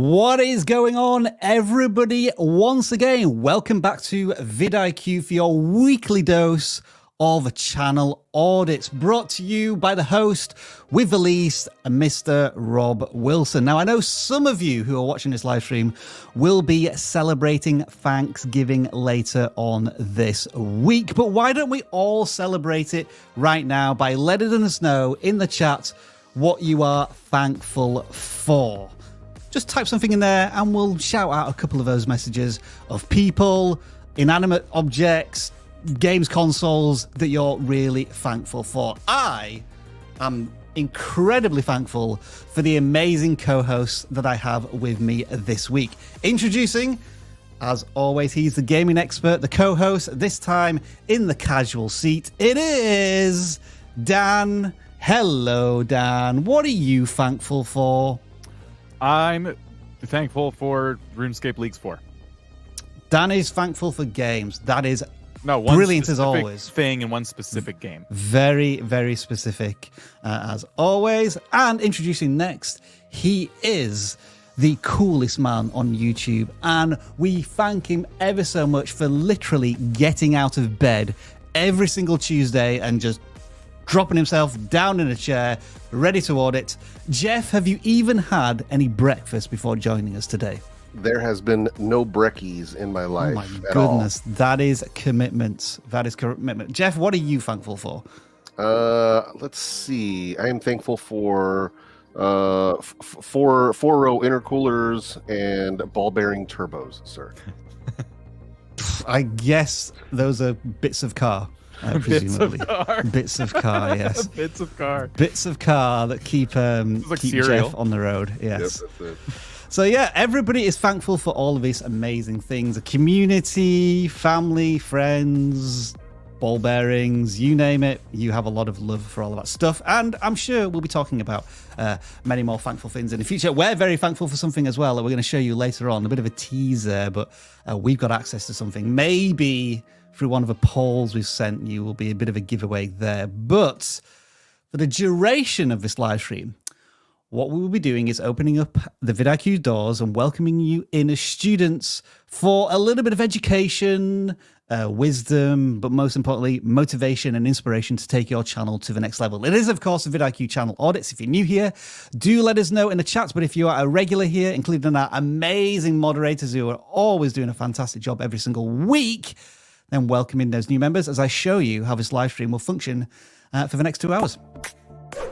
What is going on, everybody? Once again, welcome back to vidIQ for your weekly dose of channel audits, brought to you by the host with the least, Mr. Rob Wilson. Now, I know some of you who are watching this live stream will be celebrating Thanksgiving later on this week, but why don't we all celebrate it right now by letting us know in the chat what you are thankful for? Just type something in there and we'll shout out a couple of those messages of people, inanimate objects, games consoles that you're really thankful for. I am incredibly thankful for the amazing co-hosts that I have with me this week. Introducing, as always, he's the gaming expert, the co-host, this time in the casual seat. It is Dan. Hello, Dan. What are you thankful for? I'm thankful for RuneScape Leagues 4. Dan is thankful for games. That is one brilliant as always. Thing in one specific game. Very, very specific as always. And introducing next, he is the coolest man on YouTube. And we thank him ever so much for literally getting out of bed every single Tuesday and just dropping himself down in a chair, ready to audit. Jeff, have you even had any breakfast before joining us today? There has been no brekkies in my life. Oh my goodness, that is commitment. That is commitment. Jeff, what are you thankful for? Let's see. I am thankful for four-row intercoolers and ball bearing turbos, sir. I guess those are bits of car. Presumably. Bits of car, yes. Bits of car. Bits of car that keep Jeff on the road, yes. Yep, that's it. So yeah, everybody is thankful for all of these amazing things. A community, family, friends, ball bearings, you name it. You have a lot of love for all of that stuff. And I'm sure we'll be talking about many more thankful things in the future. We're very thankful for something as well that we're going to show you later on. A bit of a teaser, but we've got access to something. Maybe through one of the polls we've sent you will be a bit of a giveaway there. But for the duration of this live stream, what we will be doing is opening up the vidIQ doors and welcoming you in as students for a little bit of education, wisdom, but most importantly, motivation and inspiration to take your channel to the next level. It is, of course, the vidIQ channel audits. If you're new here, do let us know in the chats. But if you are a regular here, including our amazing moderators who are always doing a fantastic job every single week, then welcoming those new members as I show you how this live stream will function for the next 2 hours.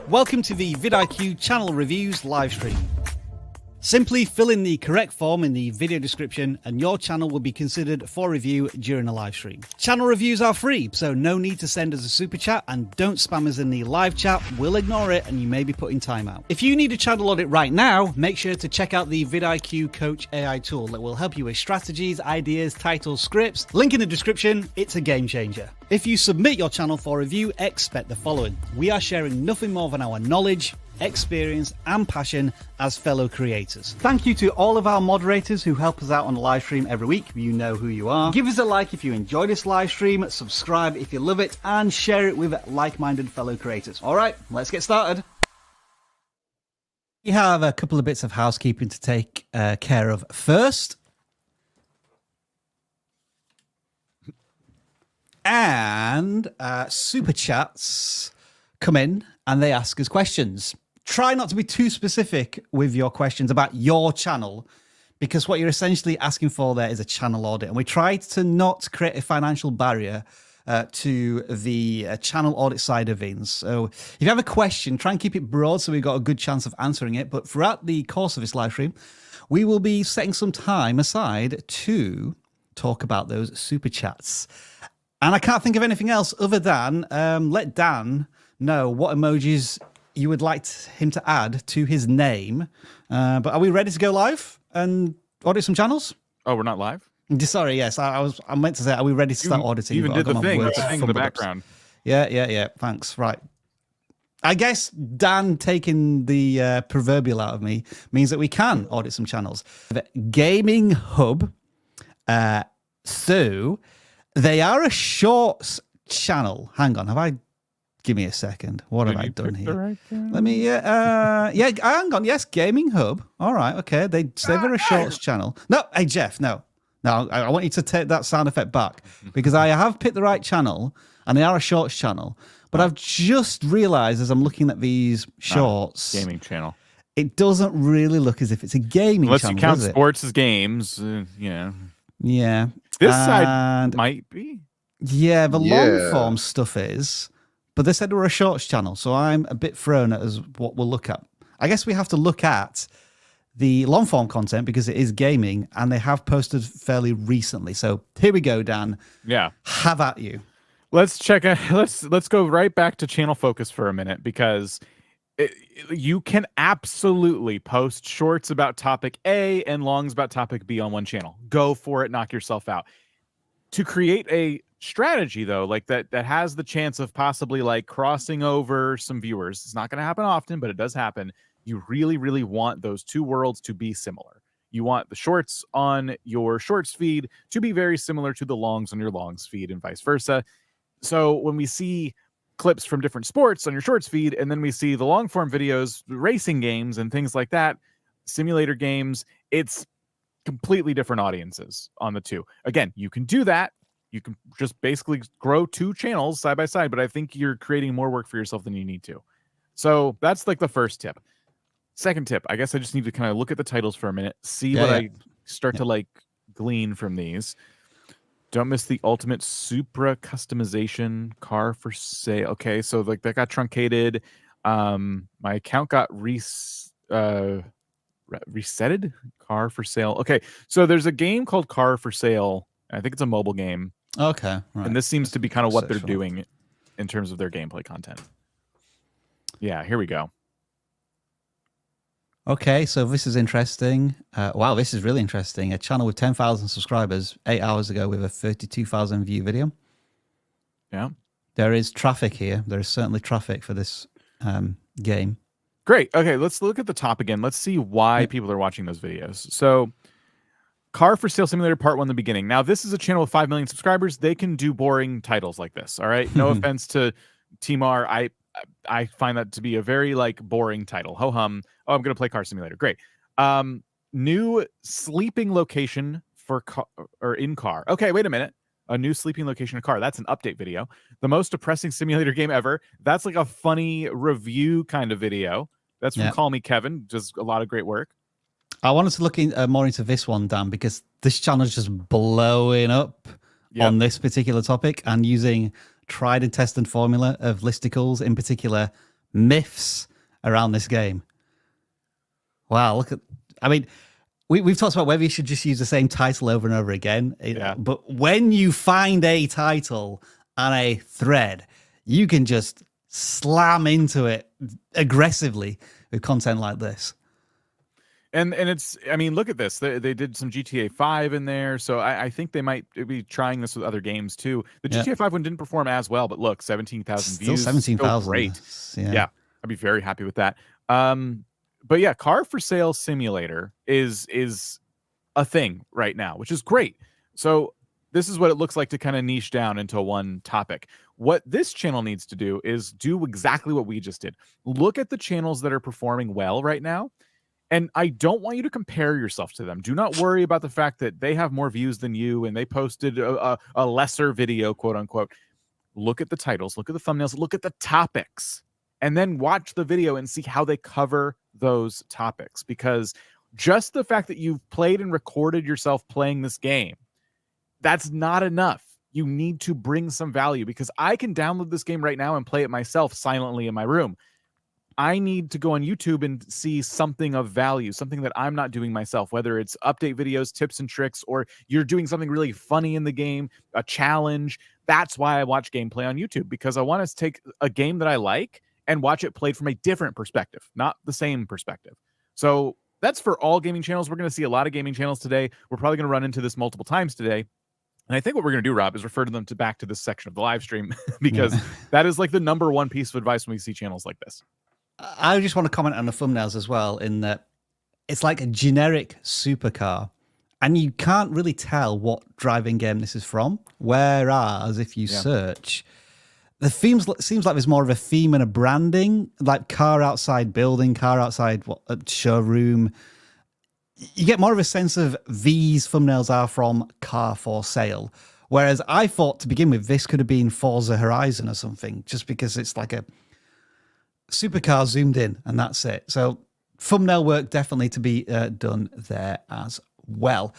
Welcome to the vidIQ channel reviews live stream. Simply fill in the correct form in the video description and your channel will be considered for review during a live stream. Channel reviews are free, so no need to send us a super chat, and don't spam us in the live chat. We'll ignore it and you may be putting time out. If you need a channel audit right now, make sure to check out the vidIQ Coach AI tool that will help you with strategies, ideas, titles, scripts. Link in the description. It's a game changer. If you submit your channel for review, expect the following. We are sharing nothing more than our knowledge, experience and passion as fellow creators. Thank you to all of our moderators who help us out on the live stream every week. You know who you are. Give us a like if you enjoy this live stream, subscribe if you love it, and share it with like-minded fellow creators. All right, let's get started. We have a couple of bits of housekeeping to take care of first. And super chats come in and they ask us questions. Try not to be too specific with your questions about your channel, because what you're essentially asking for there is a channel audit. And we tried to not create a financial barrier to the channel audit side of things. So if you have a question, try and keep it broad so we've got a good chance of answering it. But throughout the course of this live stream, we will be setting some time aside to talk about those super chats. And I can't think of anything else other than let Dan know what emojis you would like him to add to his name. But are we ready to go live and audit some channels? Oh, we're not live? Sorry, yes. I meant to say, are we ready to start auditing? You even did the thing in the background. Yeah. Thanks. Right. I guess Dan taking the proverbial out of me means that we can audit some channels. The Gaming Hub. So they are a shorts channel. Hang on. Have I Give me a second. What have I done pick here? the right channel? Let me, hang on. Yes, Gaming Hub. All right, okay. They say they're a shorts channel. No, hey, Jeff, no. No, I want you to take that sound effect back because I have picked the right channel and they are a shorts channel. But I've just realized as I'm looking at these shorts, Gaming channel. it doesn't really look as if it's a gaming Unless channel, you count does it? sports as games, yeah. Yeah. This side might be. Yeah, the long form stuff is. But they said we're a shorts channel, so I'm a bit thrown at as what we'll look at. I guess we have to look at the long form content because it is gaming, and they have posted fairly recently. So here we go, Dan. Yeah. Have at you. Let's check. Let's go right back to channel focus for a minute because you can absolutely post shorts about topic A and longs about topic B on one channel. Go for it. Knock yourself out. To create a strategy though, like that has the chance of possibly like crossing over some viewers. It's not going to happen often, but it does happen. You really, really want those two worlds to be similar. You want the shorts on your shorts feed to be very similar to the longs on your longs feed and vice versa. So when we see clips from different sports on your shorts feed, and then we see the long form videos, racing games and things like that, simulator games, it's completely different audiences on the two. Again, you can do that. You can just basically grow two channels side by side, but I think you're creating more work for yourself than you need to. So that's like the first tip. Second tip, I guess I just need to kind of look at the titles for a minute, see what I start to like glean from these. Don't miss the ultimate Supra customization car for sale. Okay, so like that got truncated. My account got resetted. Car for sale. Okay, so there's a game called Car for Sale. I think it's a mobile game. Okay, right. And this seems to be kind of what they're doing in terms of their gameplay content. Yeah, here we go. Okay, so this is interesting. Wow, this is really interesting. A channel with 10,000 subscribers 8 hours ago with a 32,000 view video. Yeah. There is traffic here. There is certainly traffic for this game. Great. Okay, let's look at the top again. Let's see why people are watching those videos. So, Car for Sale Simulator Part 1, the beginning. Now, this is a channel with 5 million subscribers. They can do boring titles like this, all right? No offense to Timar. I find that to be a very, like, boring title. Ho-hum. Oh, I'm going to play Car Simulator. Great. New sleeping location for car, or in car. Okay, wait a minute. A new sleeping location in car. That's an update video. The most depressing simulator game ever. That's like a funny review kind of video. That's from Call Me Kevin. Just a lot of great work. I wanted to look more into this one, Dan, because this channel is just blowing up on this particular topic and using tried and tested formula of listicles, in particular myths around this game. Wow, look at, I mean, we've talked about whether you should just use the same title over and over again. But when you find a title and a thread, you can just slam into it aggressively with content like this. And it's, I mean, look at this. They did some GTA 5 in there. So I think they might be trying this with other games too. The GTA 5 one didn't perform as well, but look, 17,000 views. Still 17,000. Great. Yeah. I'd be very happy with that. But yeah, Car for Sale Simulator is a thing right now, which is great. So this is what it looks like to kind of niche down into one topic. What this channel needs to do is do exactly what we just did. Look at the channels that are performing well right now. And I don't want you to compare yourself to them. Do not worry about the fact that they have more views than you and they posted a lesser video, quote unquote. Look at the titles, look at the thumbnails, look at the topics, and then watch the video and see how they cover those topics. Because just the fact that you've played and recorded yourself playing this game, that's not enough. You need to bring some value, because I can download this game right now and play it myself silently in my room. I need to go on YouTube and see something of value, something that I'm not doing myself, whether it's update videos, tips and tricks, or you're doing something really funny in the game, a challenge. That's why I watch gameplay on YouTube, because I want to take a game that I like and watch it played from a different perspective, not the same perspective. So that's for all gaming channels. We're going to see a lot of gaming channels today. We're probably going to run into this multiple times today. And I think what we're going to do, Rob, is refer to them back to this section of the live stream, because that is like the #1 piece of advice when we see channels like this. I just want to comment on the thumbnails as well, in that it's like a generic supercar, and you can't really tell what driving game this is from. Whereas if you search, the seems like there's more of a theme and a branding, like car outside building, car outside showroom. You get more of a sense of these thumbnails are from car for sale. Whereas I thought to begin with, this could have been Forza Horizon or something, just because it's like a supercar zoomed in and that's it. So thumbnail work definitely to be done there as well.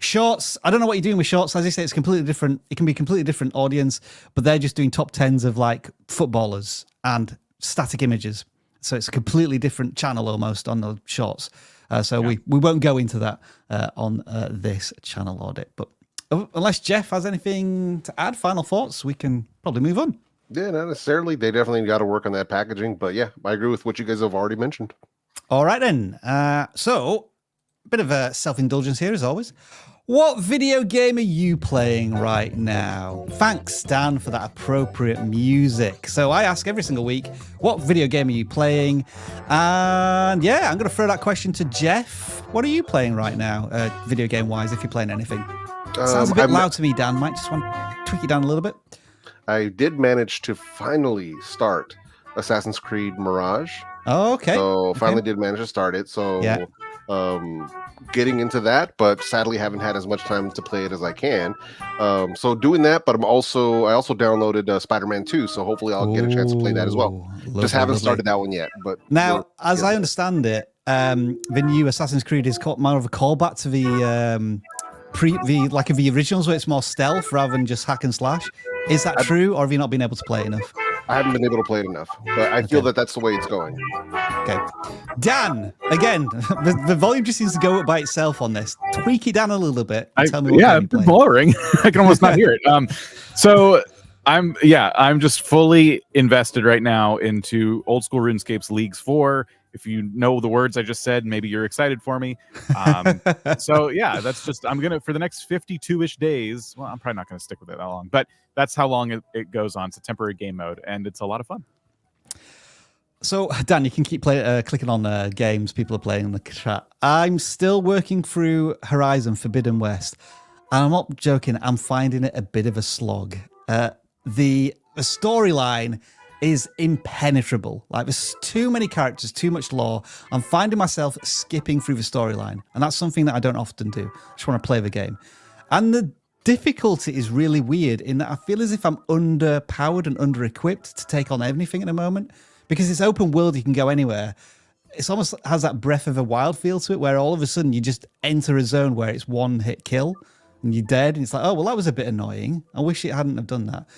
Shorts, I don't know what you're doing with shorts. As I say, it's completely different. It can be a completely different audience, but they're just doing top 10s of like footballers and static images. So it's a completely different channel almost on the shorts. We won't go into that on this channel audit. But unless Jeff has anything to add, final thoughts, we can probably move on. Yeah, not necessarily. They definitely got to work on that packaging. But yeah, I agree with what you guys have already mentioned. All right, then. So a bit of a self-indulgence here, as always. What video game are you playing right now? Thanks, Dan, for that appropriate music. So I ask every single week, what video game are you playing? And yeah, I'm going to throw that question to Jeff. What are you playing right now, video game-wise, if you're playing anything? Sounds a bit loud to me, Dan. Might just want to tweak it down a little bit. I did manage to finally start Assassin's Creed Mirage. Oh, okay. So finally did manage to start it. So yeah. Getting into that, but sadly haven't had as much time to play it as I can. So doing that, but I also downloaded Spider-Man 2, so hopefully I'll get a chance to play that as well. Just haven't started that one yet. But now, as I understand it, the new Assassin's Creed is more of a callback to the originals, where it's more stealth rather than just hack and slash. Is that true, or have you not been able to play it enough? I haven't been able to play it enough, but I feel that that's the way it's going. Okay. Dan, again, the volume just seems to go up by itself on this. Tweak it down a little bit. And tell me what it's boring. I can almost not hear it. So I'm just fully invested right now into old school RuneScape's Leagues 4. If you know the words I just said, maybe you're excited for me. So yeah, that's just, I'm going to, for the next 52-ish days, well, I'm probably not going to stick with it that long, but that's how long it goes on. It's a temporary game mode, and it's a lot of fun. So, Dan, you can keep clicking on games people are playing in the chat. I'm still working through Horizon Forbidden West, and I'm not joking, I'm finding it a bit of a slog. The storyline is impenetrable. Like, there's too many characters, too much lore. I'm finding myself skipping through the storyline, and that's something that I don't often do. I just want to play the game. And the difficulty is really weird in that I feel as if I'm underpowered and under-equipped to take on anything at the moment. Because it's open world, you can go anywhere. It's almost has that Breath of the Wild feel to it, where all of a sudden you just enter a zone where it's one-hit kill, and you're dead, and it's like, oh, well, that was a bit annoying. I wish it hadn't have done that.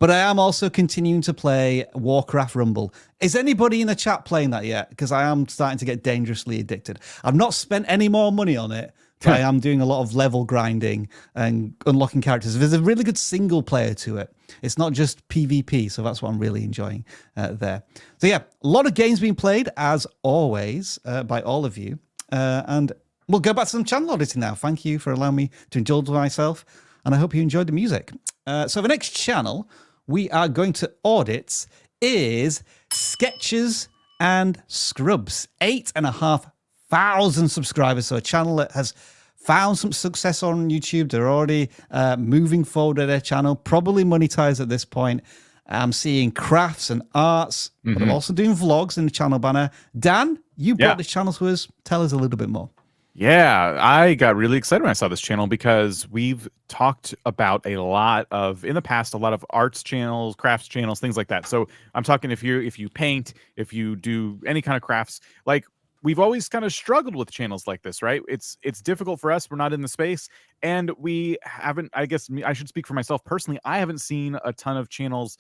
But I am also continuing to play Warcraft Rumble. Is anybody in the chat playing that yet? Because I am starting to get dangerously addicted. I've not spent any more money on it, but I am doing a lot of level grinding and unlocking characters. There's a really good single player to it. It's not just PvP, so that's what I'm really enjoying there. So yeah, a lot of games being played, as always, by all of you. And we'll go back to some channel auditing now. Thank you for allowing me to indulge myself, and I hope you enjoyed the music. So the next channel we are going to audit is Sketches.n.Scrubs. 8,500 subscribers, so a channel that has found some success on YouTube. They're already moving forward with their channel, probably monetized at this point. I'm seeing crafts and arts, but I'm also doing vlogs in the channel banner. Dan, you brought this channel to us. Tell us a little bit more. Yeah, I got really excited when I saw this channel because we've talked about a lot of, in the past, a lot of arts channels, crafts channels, things like that. So I'm talking if you paint, if you do any kind of crafts, like we've always kind of struggled with channels like this, right? It's difficult for us. We're not in the space, and we haven't, I guess I should speak for myself personally, I haven't seen a ton of channels,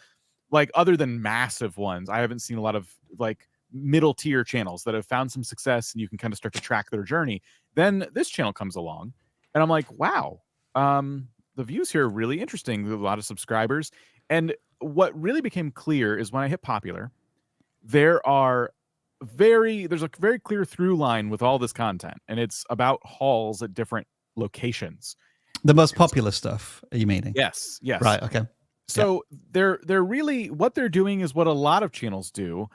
like other than massive ones. I haven't seen a lot of like middle tier channels that have found some success and you can kind of start to track their journey. Then this channel comes along and I'm like, wow, the views here are really interesting. There's a lot of subscribers. And what really became clear is when I hit popular, there's a very clear through line with all this content, and it's about hauls at different locations. The most popular stuff, are you meaning? Yes. Right, okay. So they're really, what they're doing is what a lot of channels do.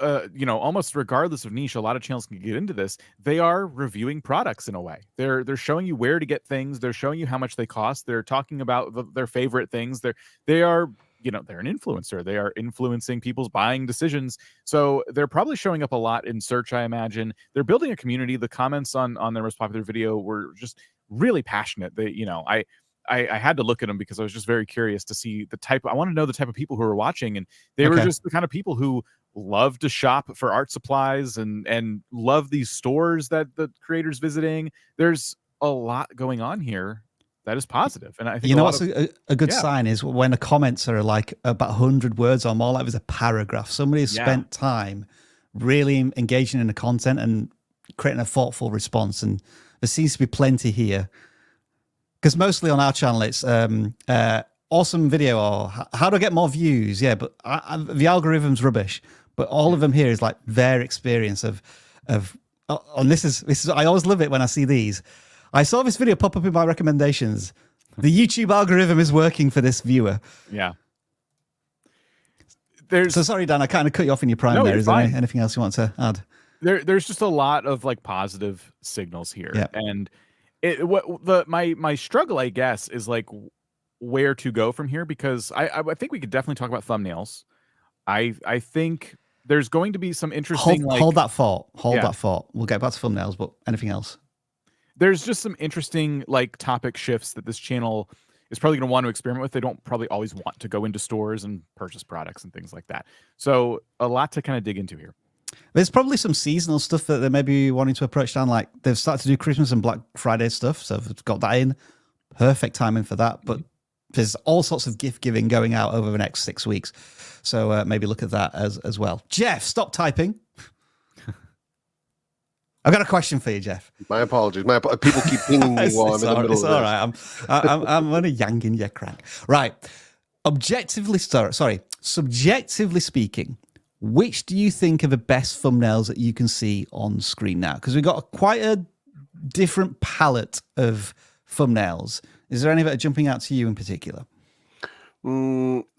Almost regardless of niche, a lot of channels can get into this. They are reviewing products in a way. They're showing you where to get things. They're showing you how much they cost. They're talking about their favorite things. They are you know, they're an influencer. They are influencing people's buying decisions. So they're probably showing up a lot in search, I imagine. They're building a community. The comments on their most popular video were just really passionate. They, you know, I had to look at them because I was just very curious to see the type. I want to know the type of people who are watching, and they were just the kind of people who love to shop for art supplies and love these stores that the creators visiting. There's a lot going on here that is positive, and I think, you know, what's a good sign is when the comments are like about 100 words or more, like there's a paragraph. Somebody has spent time really engaging in the content and creating a thoughtful response, and there seems to be plenty here. Because mostly on our channel, it's awesome video or how do I get more views? Yeah, but the algorithm's rubbish. But all of them here is like their experience of and this is I always love it when I see these. I saw this video pop up in my recommendations. The YouTube algorithm is working for this viewer. Yeah. So sorry, Dan, I kind of cut you off in your prime there. Is there anything else you want to add? There's just a lot of like positive signals here, and my struggle, I guess, is like where to go from here, because I think we could definitely talk about thumbnails. I think there's going to be some interesting hold that thought. That thought. We'll get back to thumbnails, but anything else? There's just some interesting like topic shifts that this channel is probably going to want to experiment with. They don't probably always want to go into stores and purchase products and things like that. So a lot to kind of dig into here. There's probably some seasonal stuff that they may be wanting to approach down. Like they've started to do Christmas and Black Friday stuff. So they've got that in. Perfect timing for that. But there's all sorts of gift giving going out over the next 6 weeks. So maybe look at that as well. Jeff, stop typing. I've got a question for you, Jeff. My apologies. People keep pinging me while I'm in the middle of this. It's all right. I'm only yanking your crank. Right. Subjectively speaking, which do you think are the best thumbnails that you can see on screen now? Because we've got quite a different palette of thumbnails. Is there any that are jumping out to you in particular?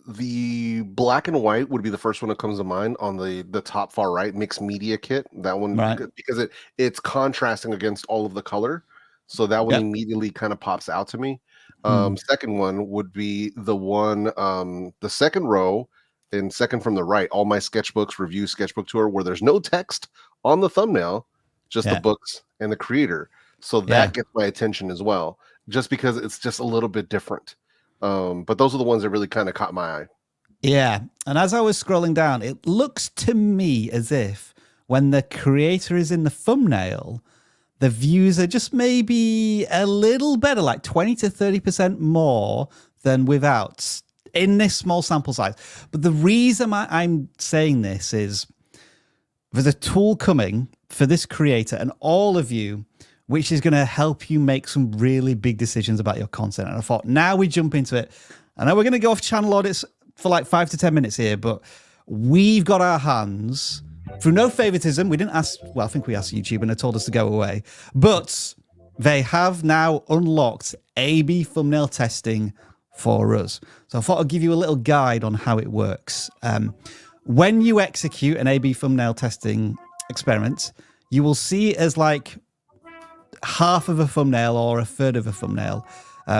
The black and white would be the first one that comes to mind on the top far right, mixed media kit. That one, because it's contrasting against all of the color. So that one immediately kind of pops out to me. Second one would be the one, the second row and second from the right, all my sketchbooks review sketchbook tour, where there's no text on the thumbnail, just the books and the creator. So that gets my attention as well, just because it's just a little bit different. But those are the ones that really kind of caught my eye. Yeah. And as I was scrolling down, it looks to me as if when the creator is in the thumbnail, the views are just maybe a little better, like 20 to 30% more than without, in this small sample size. But the reason I'm saying this is there's a tool coming for this creator and all of you, which is going to help you make some really big decisions about your content. And I thought, now we jump into it. I know we're going to go off channel audits for like 5 to 10 minutes here, but we've got our hands, through no favoritism. We didn't ask, well, I think we asked YouTube and they told us to go away, but they have now unlocked A/B thumbnail testing for us. So I thought I'd give you a little guide on how it works. When you execute an A/B thumbnail testing experiment, you will see it as like half of a thumbnail or a third of a thumbnail.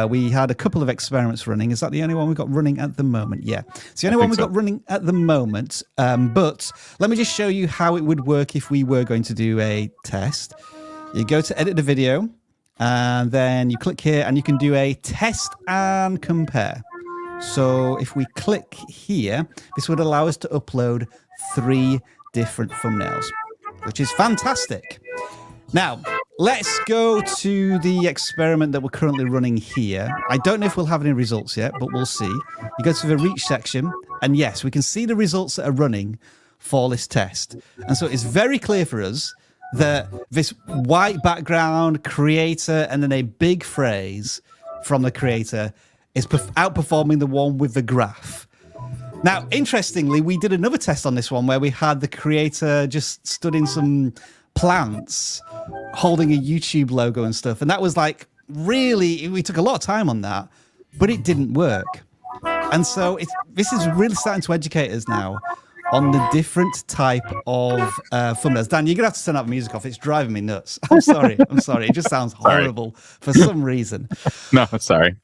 We had a couple of experiments running. Is that the only one we've got running at the moment? Yeah, it's the only one we've got running at the moment. But let me just show you how it would work if we were going to do a test. You go to edit the video, and then you click here, and you can do a test and compare. So if we click here, this would allow us to upload 3 different thumbnails, which is fantastic. Now, let's go to the experiment that we're currently running here. I don't know if we'll have any results yet, but we'll see. You go to the reach section, and yes, we can see the results that are running for this test. And so it's very clear for us that this white background creator and then a big phrase from the creator is outperforming the one with the graph. Now, interestingly, we did another test on this one where we had the creator just stood in some plants holding a YouTube logo and stuff. And that was like, really, we took a lot of time on that, but it didn't work. And so this is really starting to educate us now on the different type of thumbnails. Dan, you're going to have to turn up the music off. It's driving me nuts. I'm sorry. I'm sorry. It just sounds horrible for some reason. No, sorry.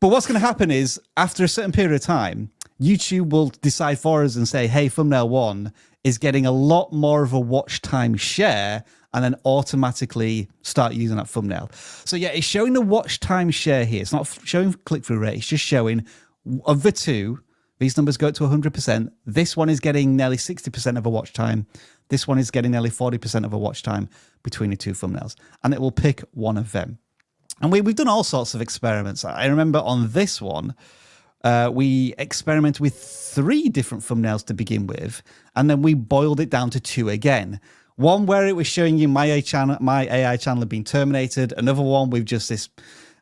But what's going to happen is after a certain period of time, YouTube will decide for us and say, hey, thumbnail 1 is getting a lot more of a watch time share, and then automatically start using that thumbnail. So yeah, it's showing the watch time share here. It's not showing click-through rate. It's just showing of the two, these numbers go up to 100%. This one is getting nearly 60% of a watch time. This one is getting nearly 40% of a watch time between the two thumbnails. And it will pick one of them. And we've done all sorts of experiments. I remember on this one, we experimented with 3 different thumbnails to begin with, and then we boiled it down to 2 again. One where it was showing you my AI channel had been terminated. Another one with just this,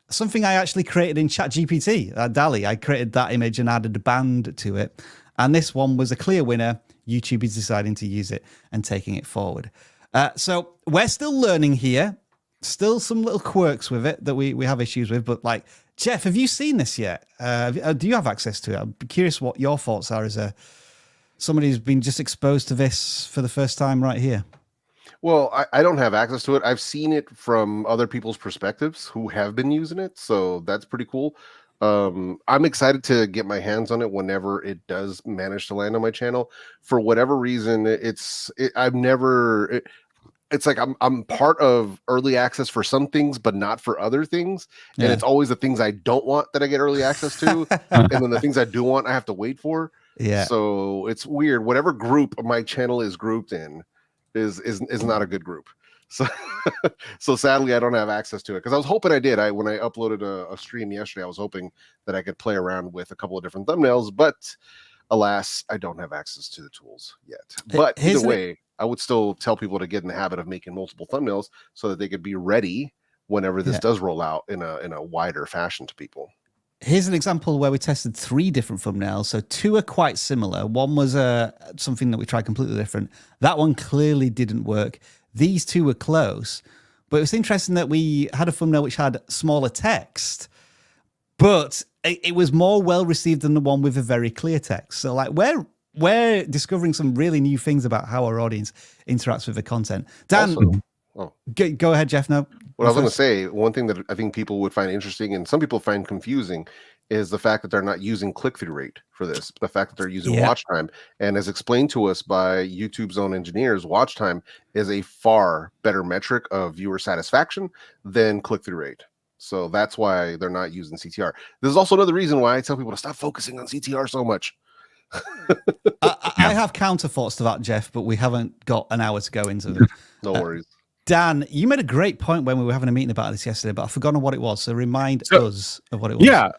something I actually created in ChatGPT, DALL-E. I created that image and added a band to it. And this one was a clear winner. YouTube is deciding to use it and taking it forward. So we're still learning here. Still some little quirks with it that we have issues with. But like, Jeff, have you seen this yet? Do you have access to it? I'm curious what your thoughts are as somebody who's been just exposed to this for the first time right here. Well, I don't have access to it. I've seen it from other people's perspectives who have been using it, so that's pretty cool. I'm excited to get my hands on it whenever it does manage to land on my channel. For whatever reason, it's like I'm part of early access for some things, but not for other things. And it's always the things I don't want that I get early access to, and then the things I do want, I have to wait for. Yeah. So it's weird. Whatever group my channel is grouped in is not a good group. So sadly I don't have access to it, because I was hoping I did. When I uploaded a stream yesterday, I was hoping that I could play around with a couple of different thumbnails, but alas, I don't have access to the tools yet. But either way, I would still tell people to get in the habit of making multiple thumbnails so that they could be ready whenever this does roll out in a wider fashion to people. Here's an example where we tested 3 different thumbnails. So 2 are quite similar. One was something that we tried completely different. That one clearly didn't work. These 2 were close. But it was interesting that we had a thumbnail which had smaller text, but it was more well received than the one with a very clear text. So like we're discovering some really new things about how our audience interacts with the content. Dan, go ahead, Jeff. No. What I was going to say, one thing that I think people would find interesting and some people find confusing is the fact that they're not using click-through rate for this, the fact that they're using watch time. And as explained to us by YouTube's own engineers, watch time is a far better metric of viewer satisfaction than click-through rate. So that's why they're not using CTR. This is also another reason why I tell people to stop focusing on CTR so much. I have counter thoughts to that, Jeff, but we haven't got an hour to go into them. No worries. Dan, you made a great point when we were having a meeting about this yesterday, but I've forgotten what it was. So remind us of what it was. Yeah.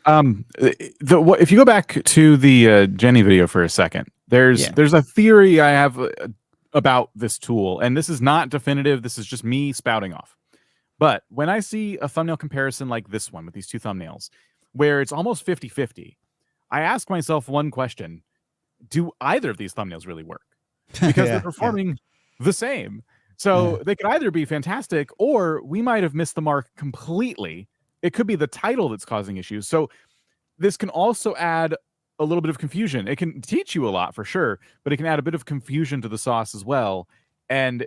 If you go back to the Jenny video for a second, there's a theory I have about this tool, and this is not definitive. This is just me spouting off. But when I see a thumbnail comparison like this one with these 2 thumbnails, where it's almost 50-50, I ask myself one question. Do either of these thumbnails really work? Because they're performing the same. So they could either be fantastic, or we might have missed the mark completely. It could be the title that's causing issues. So this can also add a little bit of confusion. It can teach you a lot for sure, but it can add a bit of confusion to the sauce as well. And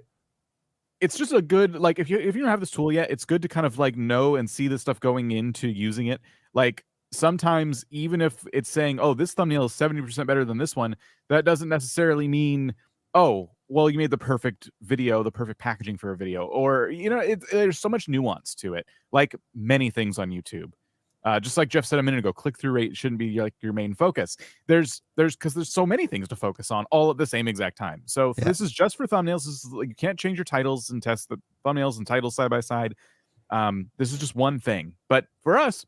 it's just a good, like, if you don't have this tool yet, it's good to kind of like know and see this stuff going into using it. Like sometimes even if it's saying, oh, this thumbnail is 70% better than this one, that doesn't necessarily mean, oh, well, you made the perfect video, the perfect packaging for a video, or, you know, there's so much nuance to it, like many things on YouTube. Just like Jeff said a minute ago, click-through rate shouldn't be like your main focus. Because there's so many things to focus on all at the same exact time. So this is just for thumbnails. You can't change your titles and test the thumbnails and titles side by side. This is just one thing. But for us,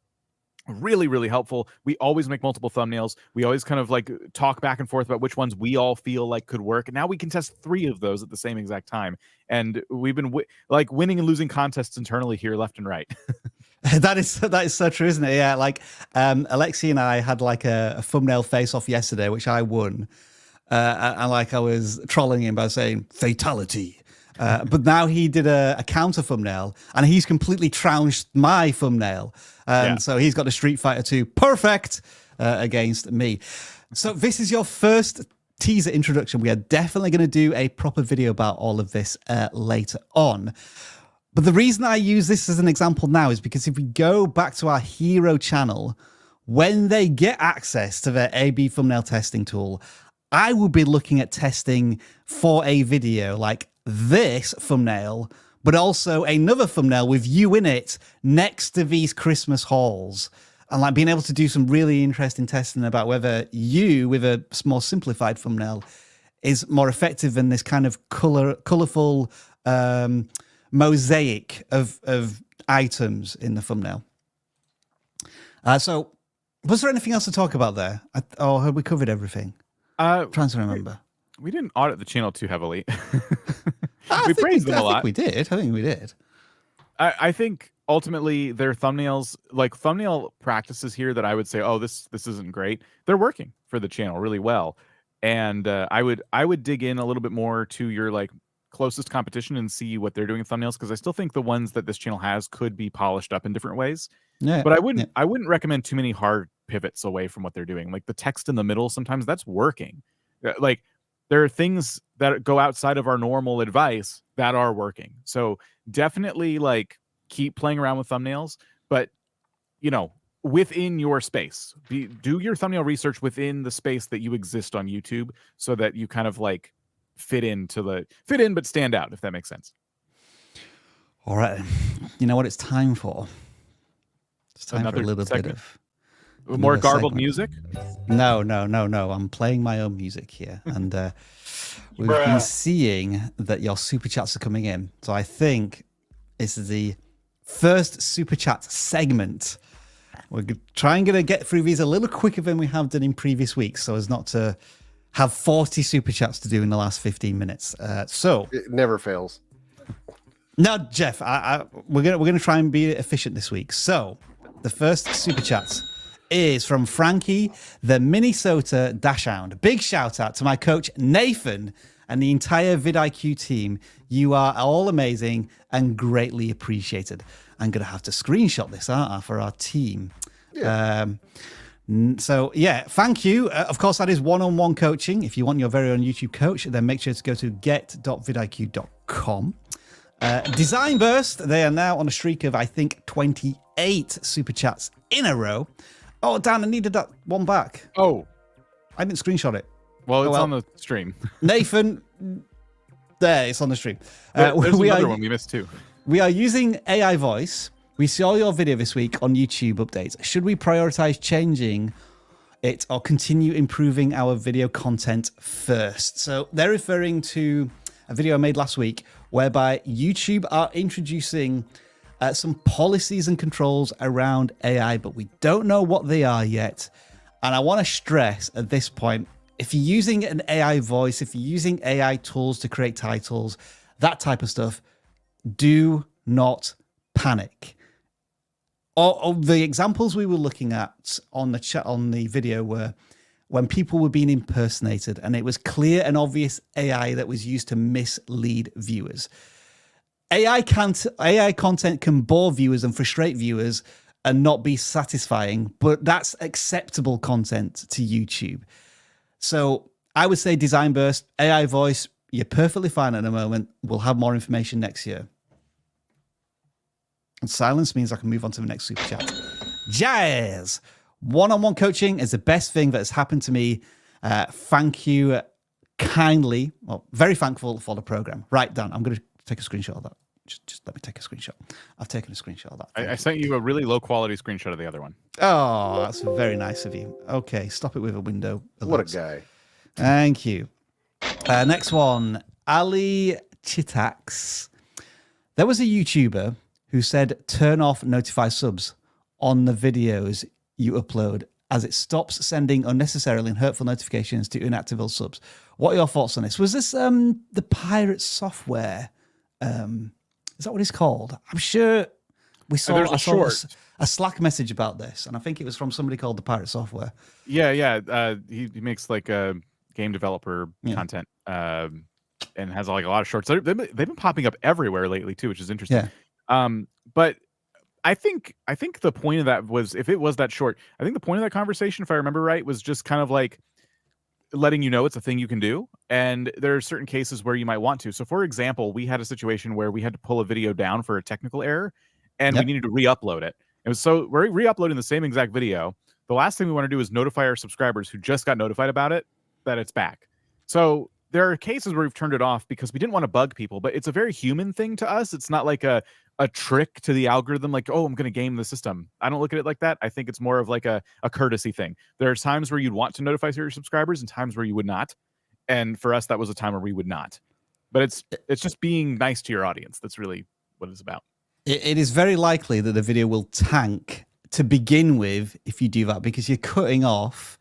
really, really helpful. We always make multiple thumbnails. We always kind of like talk back and forth about which ones we all feel like could work. And now we can test 3 of those at the same exact time. And we've been like winning and losing contests internally here, left and right. That is so true, isn't it? Yeah, like Alexi and I had like a thumbnail face-off yesterday, which I won. And like I was trolling him by saying fatality. But now he did a counter thumbnail, and he's completely trounced my thumbnail. So he's got a Street Fighter 2 perfect against me. So this is your first teaser introduction. We are definitely going to do a proper video about all of this later on. But the reason I use this as an example now is because if we go back to our hero channel, when they get access to their A/B thumbnail testing tool, I will be looking at testing for a video like this thumbnail, but also another thumbnail with you in it next to these Christmas hauls. And like being able to do some really interesting testing about whether you, with a more simplified thumbnail, is more effective than this kind of colorful mosaic of items in the thumbnail. So was there anything else to talk about there? Or have we covered everything? I'm trying to remember. We didn't audit the channel too heavily. We praised them a lot. I think we did. I think ultimately their thumbnails, like thumbnail practices here that I would say, oh, this isn't great. They're working for the channel really well. And I would dig in a little bit more to your like closest competition and see what they're doing in thumbnails, because I still think the ones that this channel has could be polished up in different ways. Yeah, but I wouldn't recommend too many hard pivots away from what they're doing. Like the text in the middle, sometimes that's working. Like there are things that go outside of our normal advice that are working. So definitely like keep playing around with thumbnails, but you know, within your space, do your thumbnail research within the space that you exist on YouTube, so that you kind of like fit in but stand out, if that makes sense. All right, you know what it's time for? It's time for a little segment. bit of more garbled music. No. I'm playing my own music here, and we've been seeing that your super chats are coming in. So I think this is the first super chat segment. We're trying to get through these a little quicker than we have done in previous weeks, so as not to have 40 super chats to do in the last 15 minutes. So it never fails. No, Jeff, we're gonna try and be efficient this week. So the first super chat is from Frankie, the Minnesota Dashhound. Big shout out to my coach Nathan and the entire vidIQ team. You are all amazing and greatly appreciated. I'm gonna have to screenshot this, aren't I, for our team? Yeah. So yeah, thank you. Of course, that is one-on-one coaching. If you want your very own YouTube coach, then make sure to go to get.vidiq.com. Design Burst, they are now on a streak of, I think, 28 super chats in a row. Oh, Dan, I needed that one back. Oh. I didn't screenshot it. Well, it's on the stream. Nathan, there, it's on the stream. There's another one we missed too. We are using AI voice. We saw your video this week on YouTube updates. Should we prioritize changing it or continue improving our video content first? So they're referring to a video I made last week whereby YouTube are introducing some policies and controls around AI, but we don't know what they are yet. And I want to stress at this point, if you're using an AI voice, if you're using AI tools to create titles, that type of stuff, do not panic. Or the examples we were looking at on the chat on the video were when people were being impersonated, and it was clear and obvious AI that was used to mislead viewers. AI content can bore viewers and frustrate viewers and not be satisfying, but that's acceptable content to YouTube. So I would say Design Burst, AI voice, you're perfectly fine at the moment. We'll have more information next year. And silence means I can move on to the next super chat. Jazz! One-on-one coaching is the best thing that has happened to me. Thank you kindly. Well, very thankful for the program. Right, Dan, I'm going to take a screenshot of that. Just let me take a screenshot. I've taken a screenshot of that. I sent you a really low-quality screenshot of the other one. Oh, that's very nice of you. Okay, stop it with a window. What a guy. Thank you. Next one, Ali Chitax. There was a YouTuber who said turn off notify subs on the videos you upload as it stops sending unnecessarily and hurtful notifications to inactive subs. What are your thoughts on this? Was this the Pirate Software? Is that what it's called? I'm sure we saw a Slack message about this, and I think it was from somebody called the Pirate Software. Yeah. He makes like game developer content and has like a lot of shorts. They've been popping up everywhere lately too, which is interesting. Yeah. But I think the point of that was, if it was that short, I think the point of that conversation, if I remember right, was just kind of like letting you know it's a thing you can do. And there are certain cases where you might want to. So for example, we had a situation where we had to pull a video down for a technical error and we needed to re-upload it. And so we're re-uploading the same exact video. the last thing we want to do is notify our subscribers who just got notified about it that it's back. So there are cases where we've turned it off because we didn't want to bug people, but it's a very human thing to us. It's not like a trick to the algorithm, like, oh, I'm going to game the system. I don't look at it like that. I think it's more of like a courtesy thing. There are times where you'd want to notify your subscribers and times where you would not. And for us, that was a time where we would not. But it's just being nice to your audience. That's really what it's about. It is very likely that the video will tank to begin with if you do that, because you're cutting off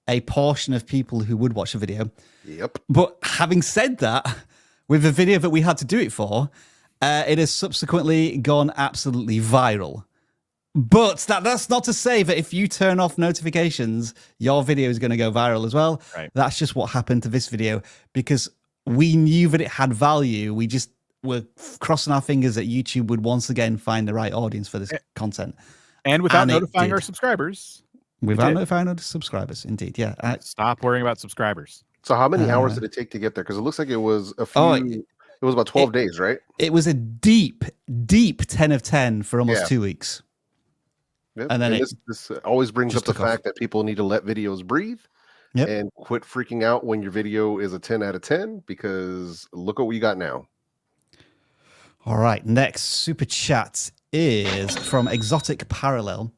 a portion of people who would watch the video. Yep. But having said that, with the video that we had to do it for, it has subsequently gone absolutely viral. But that's not to say that if you turn off notifications, your video is going to go viral as well. Right. That's just what happened to this video, because we knew that it had value. We just were crossing our fingers that YouTube would once again find the right audience for this content. And without notifying our subscribers. Without notifying our subscribers, indeed, yeah. Stop worrying about subscribers. So how many hours did it take to get there? Because it looks like it was a few... it was about 12 days, right? It was a deep 10 of 10 for almost 2 weeks. Yep. And then this always brings up the fact that people need to let videos breathe and quit freaking out when your video is a 10 out of 10, because look what we got now. All right, next super chat is from Exotic Parallel.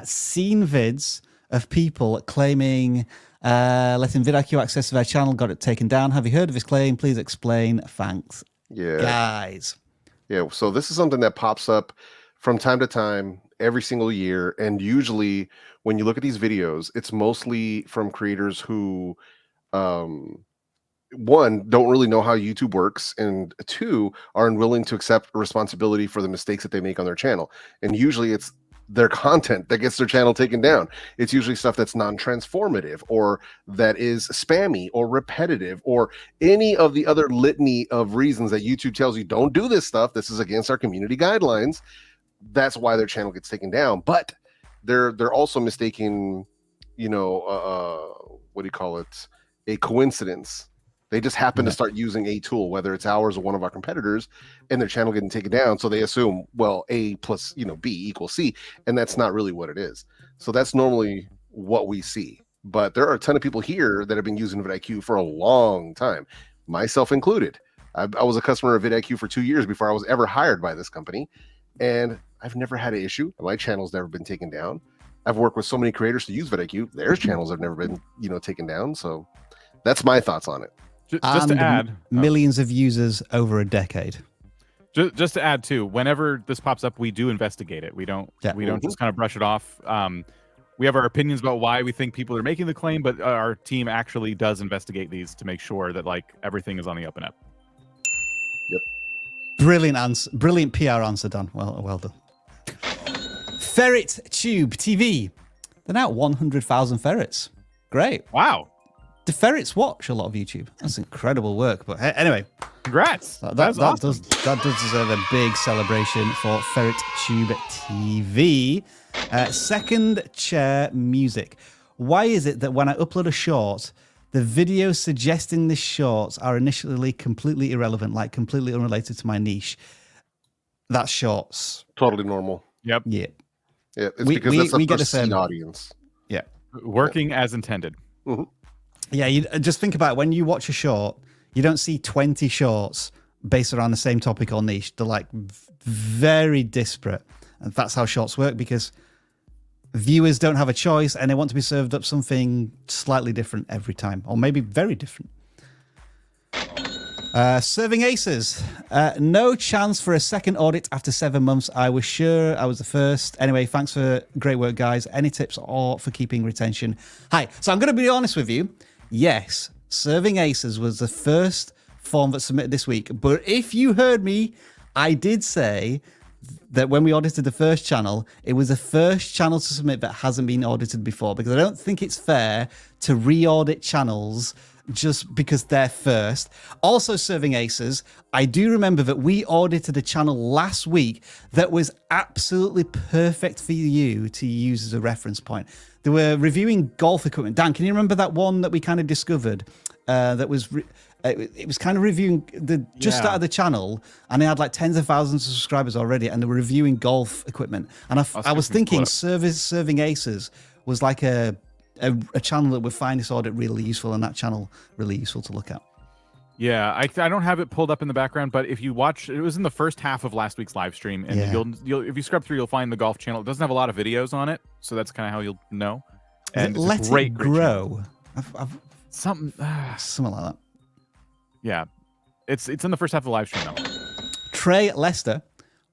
Seen vids of people claiming letting vidIQ access to their channel got it taken down. Have you heard of this claim? Please explain. Thanks. Yeah. Guys. Yeah, so this is something that pops up from time to time every single year. And usually when you look at these videos, it's mostly from creators who, one, don't really know how YouTube works, and two, are unwilling to accept responsibility for the mistakes that they make on their channel. And usually it's their content that gets their channel taken down. It's usually stuff that's non-transformative, or that is spammy or repetitive, or any of the other litany of reasons that YouTube tells you don't do this stuff. This is against our community guidelines. That's why their channel gets taken down. But they're also mistaking, you know, what do you call it? A coincidence. They just happen to start using a tool, whether it's ours or one of our competitors, and their channel getting taken down. So they assume, well, A plus, you know, B equals C, and that's not really what it is. So that's normally what we see. But there are a ton of people here that have been using vidIQ for a long time, myself included. I was a customer of vidIQ for 2 years before I was ever hired by this company, and I've never had an issue. My channel's never been taken down. I've worked with so many creators to use vidIQ. Their channels have never been, you know, taken down. So that's my thoughts on it. Just to add, millions of users over a decade. Just to add too, whenever this pops up, we do investigate it. We don't just kind of brush it off. We have our opinions about why we think people are making the claim, but our team actually does investigate these to make sure that like everything is on the up and up. Yep. Brilliant answer. Brilliant PR answer, Dan. Well done. Ferret Tube TV. They're now at 100,000 ferrets. Great. Wow. Do ferrets watch a lot of YouTube? That's incredible work. But anyway, congrats. That does deserve a big celebration for Ferret Tube TV. Second chair music. Why is it that when I upload a short, the videos suggesting the shorts are initially completely irrelevant, like completely unrelated to my niche? That's shorts. Totally normal. Yep. Yeah. It's because that's a first-seen audience. Yeah. Working as intended. Mm-hmm. Yeah, you just think about it. When you watch a short, you don't see 20 shorts based around the same topic or niche. They're like very disparate. And that's how shorts work, because viewers don't have a choice and they want to be served up something slightly different every time, or maybe very different. Serving aces. No chance for a second audit after 7 months. I was sure I was the first. Anyway, thanks for great work, guys. Any tips or for keeping retention? Hi. So I'm going to be honest with you. Yes, Serving Aces was the first form that submitted this week. But if you heard me, I did say that when we audited the first channel, it was the first channel to submit that hasn't been audited before, because I don't think it's fair to re-audit channels just because they're first. Also, Serving Aces, I do remember that we audited a channel last week that was absolutely perfect for you to use as a reference point. They were reviewing golf equipment. Dan, can you remember that one that we kind of discovered? That was it was kind of reviewing the started the channel, and they had like tens of thousands of subscribers already, and they were reviewing golf equipment. And I was thinking Serving Aces was like a channel that would find this audit really useful, and that channel really useful to look at. Yeah, I don't have it pulled up in the background, but if you watch, it was in the first half of last week's live stream, and you'll if you scrub through, you'll find the golf channel. It doesn't have a lot of videos on it, so that's kind of how you'll know. And Let it's a great, It Grow. something Something like that. Yeah, it's in the first half of the live stream now. Trey Lester,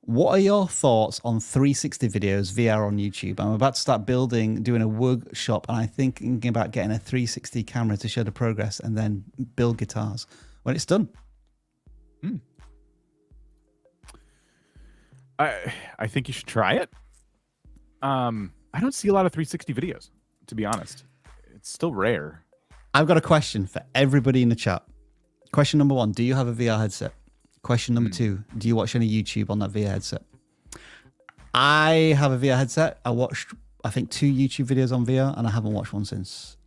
what are your thoughts on 360 videos VR on YouTube? I'm about to start doing a workshop, and I'm thinking about getting a 360 camera to show the progress and then build guitars when it's done. I think you should try it. I don't see a lot of 360 videos, to be honest. It's still rare. I've got a question for everybody in the chat. Question number 1, do you have a VR headset? Question number 2, do you watch any YouTube on that VR headset? I have a VR headset. I watched, I think, 2 YouTube videos on VR, and I haven't watched one since.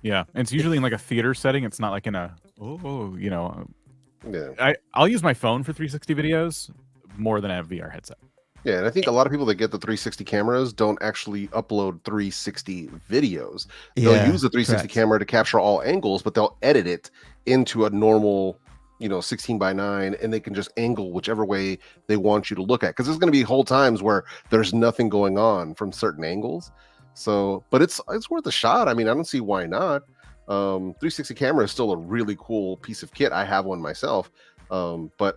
Yeah, and it's usually in like a theater setting. It's not like in a, Yeah. I'll use my phone for 360 videos more than a VR headset. Yeah, and I think a lot of people that get the 360 cameras don't actually upload 360 videos. They'll use the 360 camera to capture all angles, but they'll edit it into a normal, 16:9, and they can just angle whichever way they want you to look at. Because there's going to be whole times where there's nothing going on from certain angles. So, but it's worth a shot. I mean, I don't see why not. 360 camera is still a really cool piece of kit. I have one myself. But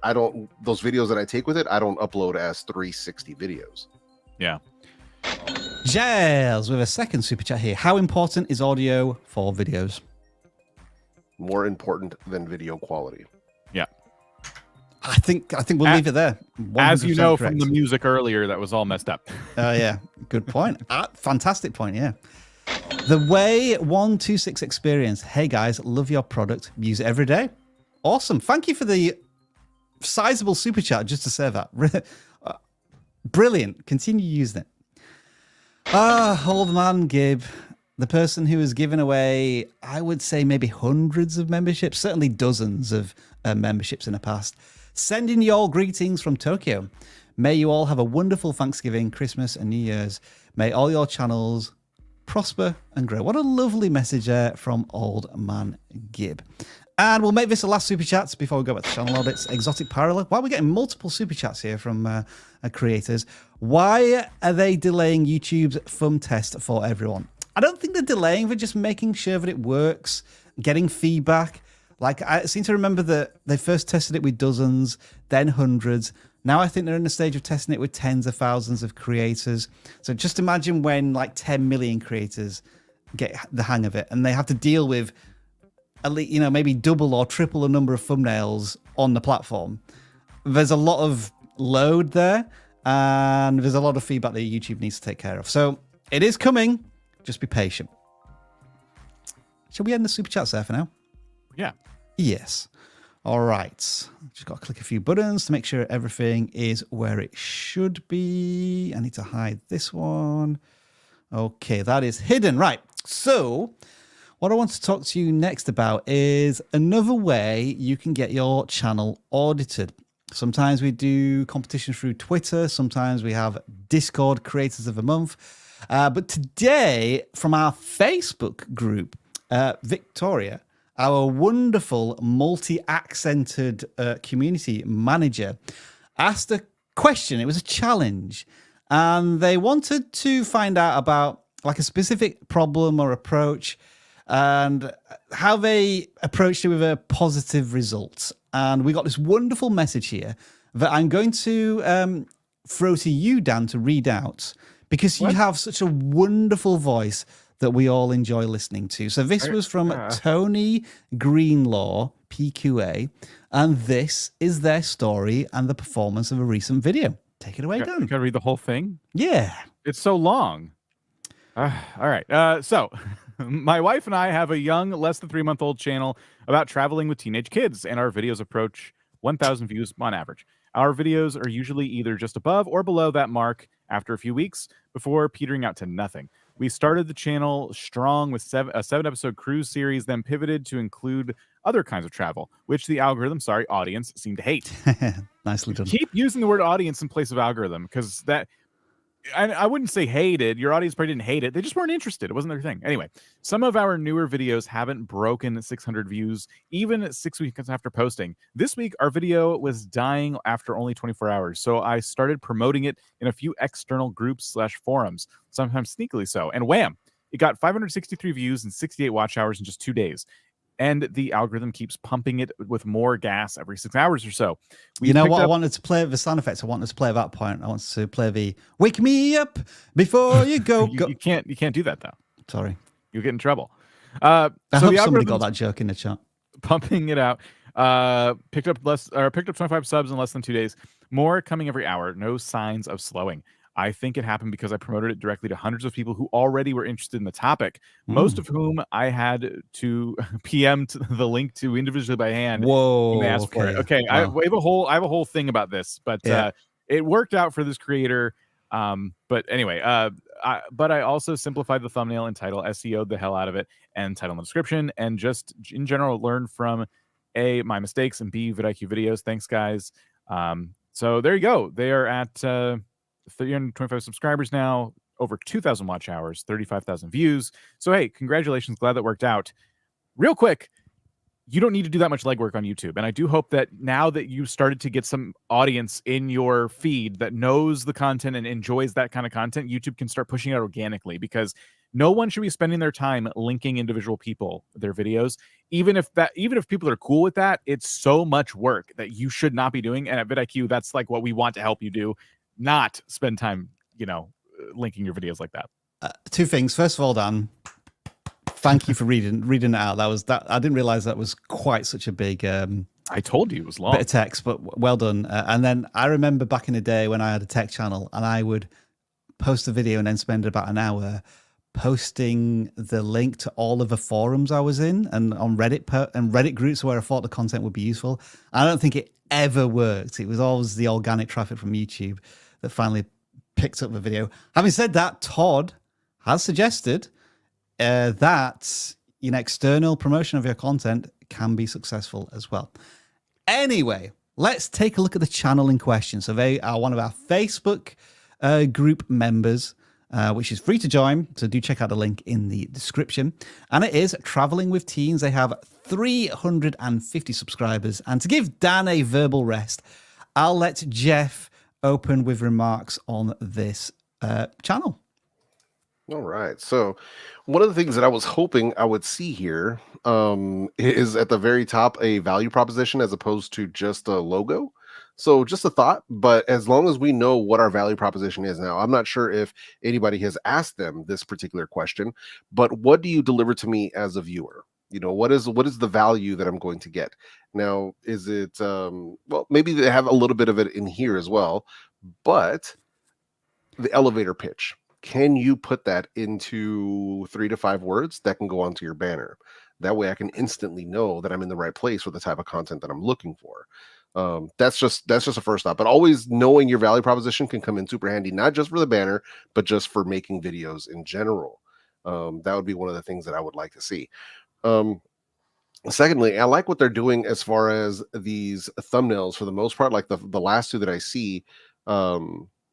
those videos that I take with it, I don't upload as 360 videos. Yeah. Giles with a second super chat here. How important is audio for videos? More important than video quality. Yeah. I think we'll leave it there. As you know correct. from the music earlier, that was all messed up. Yeah. Good point. Fantastic point. Yeah. The way 126 experience. Hey guys, love your product. Use it every day. Awesome. Thank you for the sizable super chat just to say that. Brilliant. Continue using it. Old man Gib, the person who has given away, I would say maybe hundreds of memberships, certainly dozens of memberships in the past. Sending you all greetings from Tokyo. May you all have a wonderful Thanksgiving, Christmas, and New Year's. May all your channels prosper and grow. What a lovely message there from old man Gib. And we'll make this the last super chats before we go back to channel audits. Exotic Parallel. Why are we getting multiple super chats here from creators? Why are they delaying YouTube's thumb test for everyone? I don't think they're delaying. They're just making sure that it works, getting feedback. Like, I seem to remember that they first tested it with dozens, then hundreds. Now I think they're in the stage of testing it with tens of thousands of creators. So just imagine when like 10 million creators get the hang of it, and they have to deal with at least, maybe double or triple the number of thumbnails on the platform. There's a lot of load there, and there's a lot of feedback that YouTube needs to take care of. So it is coming. Just be patient. Shall we end the super chats there for now? Yeah. Yes. All right. Just got to click a few buttons to make sure everything is where it should be. I need to hide this one. Okay, that is hidden. Right. So what I want to talk to you next about is another way you can get your channel audited. Sometimes we do competitions through Twitter. Sometimes we have Discord Creators of the Month. But today, from our Facebook group, Victoria, our wonderful multi-accented community manager, asked a question. It was a challenge. And they wanted to find out about like a specific problem or approach and how they approached it with a positive result. And we got this wonderful message here that I'm going to throw to you, Dan, to read out, because you have such a wonderful voice that we all enjoy listening to. So this was from Tony Greenlaw, PQA, and this is their story and the performance of a recent video. Take it away, Dan. You gotta read the whole thing? Yeah. It's so long. All right. So my wife and I have a young, less than 3-month-old channel about traveling with teenage kids, and our videos approach 1,000 views on average. Our videos are usually either just above or below that mark after a few weeks before petering out to nothing. We started the channel strong with a 7-episode cruise series, then pivoted to include other kinds of travel, which the audience seemed to hate. Nicely done. Keep using the word audience in place of algorithm, because that I wouldn't say hated. Your audience probably didn't hate it. They just weren't interested. It wasn't their thing. Anyway, some of our newer videos haven't broken 600 views, even 6 weeks after posting. This week, our video was dying after only 24 hours. So I started promoting it in a few external groups / forums, sometimes sneakily so. And wham, it got 563 views and 68 watch hours in just 2 days. And the algorithm keeps pumping it with more gas every 6 hours or so. You know what? I wanted to play the sound effects. I wanted to play at that point. I wanted to play the "Wake me up before you go." You can't do that though. Sorry, you'll get in trouble. I hope somebody got that joke in the chat. Pumping it out. Picked up 25 subs in less than 2 days. More coming every hour. No signs of slowing. I think it happened because I promoted it directly to hundreds of people who already were interested in the topic, most of whom I had to PM to the link to individually by hand. Whoa! When they asked for it. Okay, wow. I have a whole thing about this, but it worked out for this creator. But anyway, but I also simplified the thumbnail and title, SEO'd the hell out of it, and title and description, and just in general learned from A, my mistakes, and B, vidIQ videos. Thanks, guys. So there you go. They are at 325 subscribers now, over 2,000 watch hours, 35,000 views. So hey, congratulations. Glad that worked out. Real quick, you don't need to do that much legwork on YouTube. And I do hope that now that you started to get some audience in your feed that knows the content and enjoys that kind of content, YouTube can start pushing it organically, because no one should be spending their time linking individual people, their videos. Even if people are cool with that, it's so much work that you should not be doing. And at vidIQ, that's like what we want to help you do. Not spend time, linking your videos like that. Two things. First of all, Dan, thank you for reading it out. I didn't realize that was quite such a big. I told you it was long. Bit of text, but well done. And then I remember back in the day when I had a tech channel, and I would post a video and then spend about an hour posting the link to all of the forums I was in and on Reddit and Reddit groups where I thought the content would be useful. I don't think it ever worked. It was always the organic traffic from YouTube that finally picked up the video. Having said that, Todd has suggested that external promotion of your content can be successful as well. Anyway, let's take a look at the channel in question. So they are one of our Facebook group members, which is free to join. So do check out the link in the description. And it is Traveling with Teens. They have 350 subscribers. And to give Dan a verbal rest, I'll let Jeff open with remarks on this channel. All right. So one of the things that I was hoping I would see here is at the very top a value proposition as opposed to just a logo. So just a thought, but as long as we know what our value proposition is now, I'm not sure if anybody has asked them this particular question, but what do you deliver to me as a viewer? What is the value that I'm going to get? Now, is it, well, maybe they have a little bit of it in here as well, but the elevator pitch, can you put that into 3 to 5 words that can go onto your banner? That way I can instantly know that I'm in the right place with the type of content that I'm looking for. That's just a first thought, but always knowing your value proposition can come in super handy, not just for the banner, but just for making videos in general. That would be one of the things that I would like to see. Secondly, I like what they're doing as far as these thumbnails for the most part, like the last two that I see,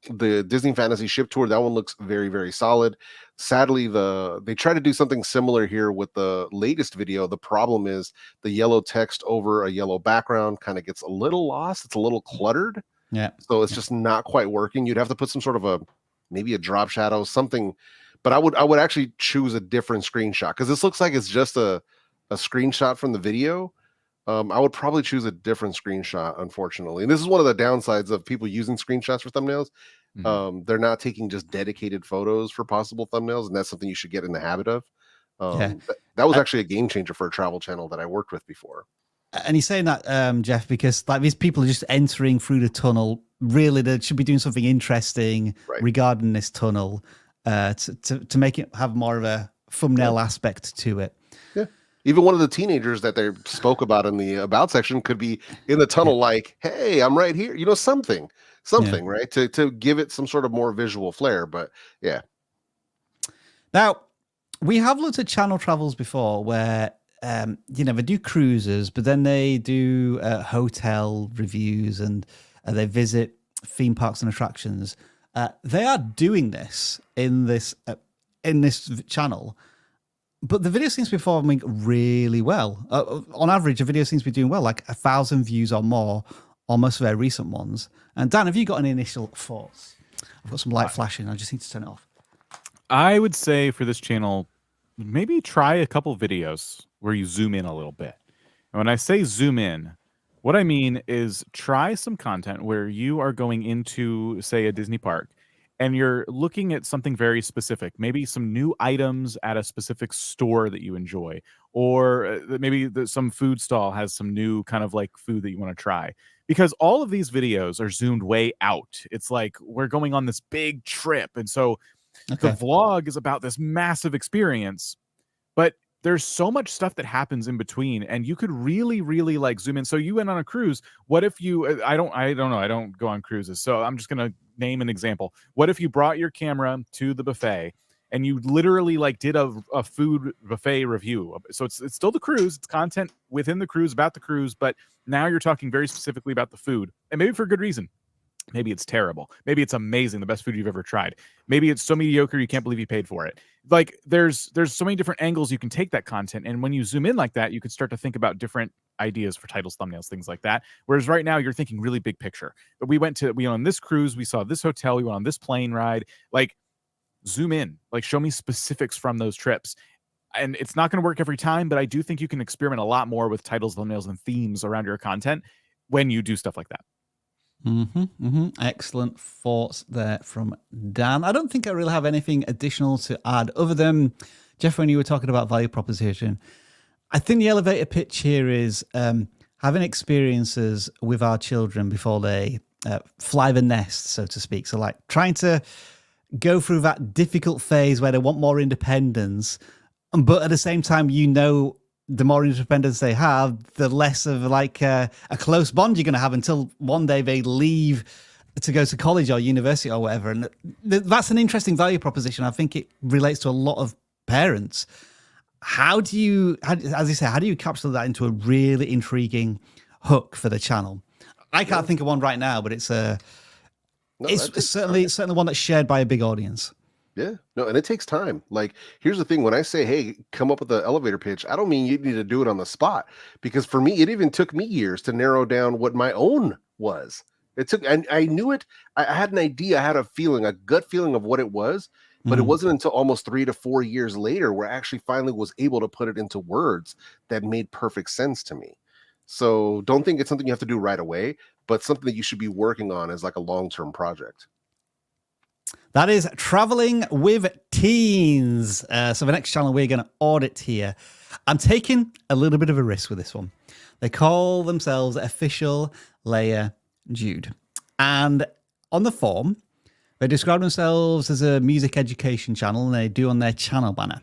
the Disney Fantasy Ship Tour, that one looks very, very solid. Sadly, they try to do something similar here with the latest video. The problem is the yellow text over a yellow background kind of gets a little lost. It's a little cluttered. Yeah. So it's just not quite working. You'd have to put some sort of maybe a drop shadow, something. But I would actually choose a different screenshot, because this looks like it's just a screenshot from the video. I would probably choose a different screenshot, unfortunately. And this is one of the downsides of people using screenshots for thumbnails. They're not taking just dedicated photos for possible thumbnails, and that's something you should get in the habit of. That was actually a game changer for a travel channel that I worked with before. And he's saying that, Jeff, because like these people are just entering through the tunnel. Really, they should be doing something interesting regarding this tunnel to make it have more of a thumbnail aspect to it. Yeah. Even one of the teenagers that they spoke about in the about section could be in the tunnel, like, hey, I'm right here. Something, right? To give it some sort of more visual flair. But yeah. Now, we have looked at channel travels before where, they do cruises, but then they do hotel reviews and they visit theme parks and attractions. They are doing this in this channel, but the video seems to be performing really well. On average, a video seems to be doing well, like 1,000 views or more on most of their recent ones. And Dan, have you got any initial thoughts? I've got some light flashing. I just need to turn it off. I would say for this channel, maybe try a couple videos where you zoom in a little bit. And when I say zoom in, what I mean is try some content where you are going into, say, a Disney park and you're looking at something very specific, maybe some new items at a specific store that you enjoy, or maybe some food stall has some new kind of like food that you want to try. Because all of these videos are zoomed way out. It's like we're going on this big trip. And so the vlog is about this massive experience, but there's so much stuff that happens in between, and you could really, really like zoom in. So you went on a cruise. What if you, I don't know. I don't go on cruises. So I'm just going to name an example. What if you brought your camera to the buffet and you literally like did a food buffet review? So it's still the cruise. It's content within the cruise about the cruise, but now you're talking very specifically about the food, and maybe for good reason. Maybe it's terrible. Maybe it's amazing, the best food you've ever tried. Maybe it's so mediocre you can't believe you paid for it. Like there's so many different angles you can take that content, and when you zoom in like that, you can start to think about different ideas for titles, thumbnails, things like that. Whereas right now you're thinking really big picture. But we went on this cruise, we saw this hotel, we went on this plane ride. Like zoom in, like show me specifics from those trips. And it's not going to work every time, but I do think you can experiment a lot more with titles, thumbnails, and themes around your content when you do stuff like that. Excellent thoughts there from Dan. I don't think I really have anything additional to add other than, Jeff, when you were talking about value proposition, I think the elevator pitch here is having experiences with our children before they fly the nest, so to speak. So like trying to go through that difficult phase where they want more independence, but at the same time, the more independence they have, the less of like a close bond you're going to have until one day they leave to go to college or university or whatever. And that's an interesting value proposition. I think it relates to a lot of parents. As you say, how do you capture that into a really intriguing hook for the channel? I can't think of one right now, but it's certainly one that's shared by a big audience. Yeah, no, and it takes time. Like, here's the thing. When I say, hey, come up with the elevator pitch, I don't mean you need to do it on the spot. Because for me, it even took me years to narrow down what my own was. It took, and I knew it. I had an idea. I had a feeling, a gut feeling of what it was. But it wasn't until almost 3 to 4 years later where I actually finally was able to put it into words that made perfect sense to me. So don't think it's something you have to do right away, but something that you should be working on as like a long-term project. That is Traveling with Teens. So the next channel we're going to audit here. I'm taking a little bit of a risk with this one. They call themselves Official LeahJude. And on the form, they describe themselves as a music education channel, and they do on their channel banner.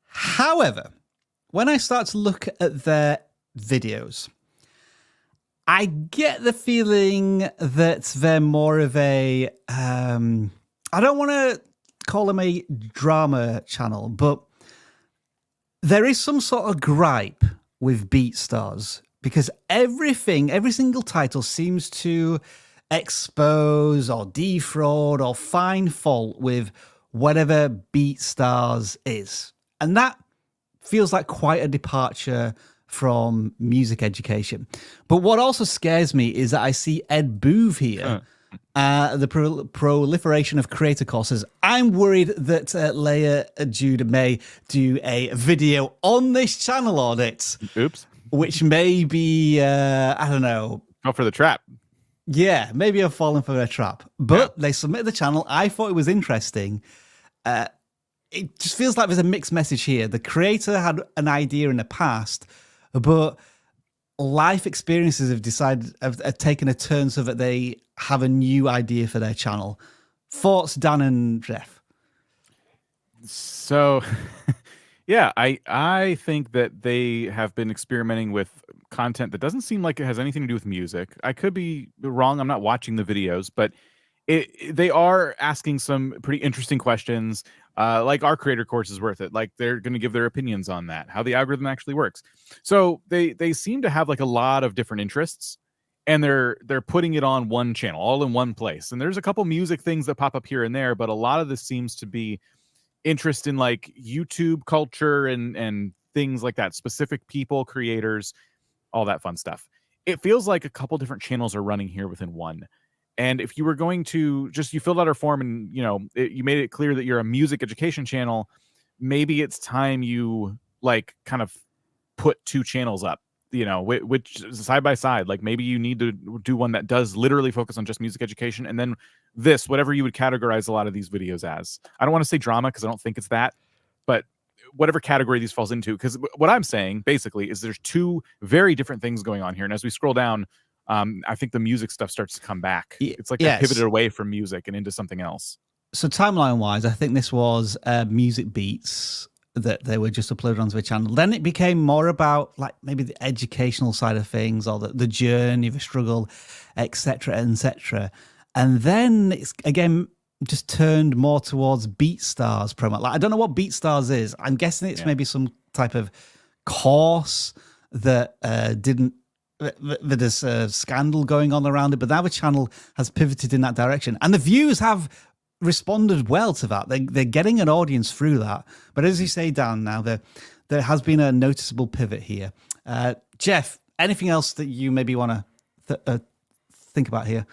However, when I start to look at their videos, I get the feeling that they're more of a, I don't want to call them a drama channel, but there is some sort of gripe with BeatStars because every single title seems to expose or defraud or find fault with whatever BeatStars is. And that feels like quite a departure from music education. But what also scares me is that I see Ed Booth here, the proliferation of creator courses. I'm worried that LeahJude may do a video on this channel audit. Oops. Which may be, I don't know. Go for the trap. Yeah, maybe I've fallen for a trap. But they submitted the channel. I thought it was interesting. It just feels like there's a mixed message here. The creator had an idea in the past, but life experiences have taken a turn so that they have a new idea for their channel. Thoughts, Dan and Jeff? So, yeah, I think that they have been experimenting with content that doesn't seem like it has anything to do with music. I could be wrong. I'm not watching the videos, but they are asking some pretty interesting questions. Like our creator course is worth it. Like they're going to give their opinions on that, how the algorithm actually works. So they seem to have like a lot of different interests. and they're putting it on one channel, all in one place. And there's a couple music things that pop up here and there, but a lot of this seems to be interest in like YouTube culture and things like that, specific people, creators, all that fun stuff. It feels like a couple different channels are running here within one. And if you were going to you filled out our form and, you made it clear that you're a music education channel, maybe it's time you like kind of put two channels up, which side by side. Like maybe you need to do one that does literally focus on just music education, and then whatever you would categorize a lot of these videos as. I don't want to say drama because I don't think it's that, but whatever category these falls into. Because what I'm saying basically is there's two very different things going on here, and as we scroll down, I think the music stuff starts to come back. It's like they pivoted away from music and into something else. So timeline-wise, I think this was music beats that they were just uploaded onto the channel. Then it became more about like maybe the educational side of things, or the journey, the struggle, etc., etc. And then it's again just turned more towards BeatStars promo. Like I don't know what BeatStars is. I'm guessing it's maybe some type of course that there's a scandal going on around it, but now the channel has pivoted in that direction, and the views have responded well to that. They're getting an audience through that. But as you say, Dan, now there has been a noticeable pivot here. Jeff, anything else that you maybe want to think about here?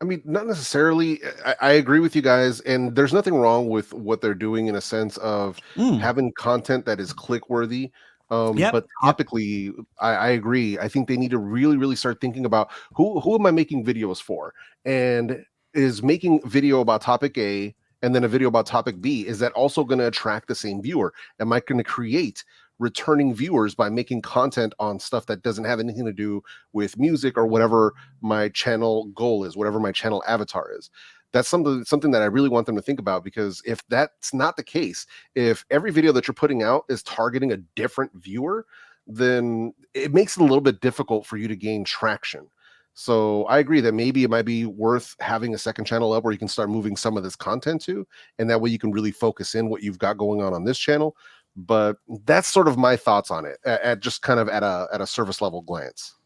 I mean, not necessarily. I agree with you guys, and there's nothing wrong with what they're doing in a sense of having content that is click-worthy. But topically, I agree. I think they need to really, really start thinking about who am I making videos for? And is making video about topic A and then a video about topic B, is that also going to attract the same viewer? Am I going to create returning viewers by making content on stuff that doesn't have anything to do with music or whatever my channel goal is, whatever my channel avatar is? That's something that I really want them to think about, because if that's not the case, if every video that you're putting out is targeting a different viewer, then it makes it a little bit difficult for you to gain traction. So I agree that maybe it might be worth having a second channel up where you can start moving some of this content to, and that way you can really focus in what you've got going on this channel. But that's sort of my thoughts on it at just kind of at a surface level glance.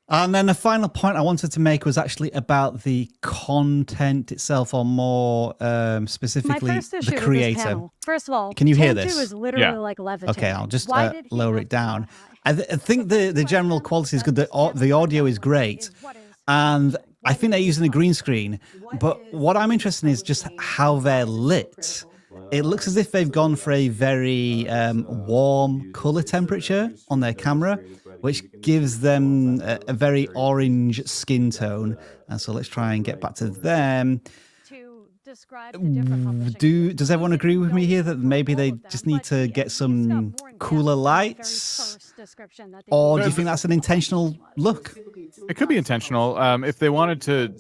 And then the final point I wanted to make was actually about the content itself, or more specifically the creator. First of all, can you hear this? Is literally like levitating. Okay, I'll just lower it down. I think the general quality is good. The audio is great, and I think they're using a green screen. But what I'm interested in is just how they're lit. It looks as if they've gone for a very warm color temperature on their camera, which gives them a very orange skin tone. And so let's try and get back to them. Does everyone agree with me here that maybe they just need to get some cooler lights? Or do you think that's an intentional look? It could be intentional. If they wanted to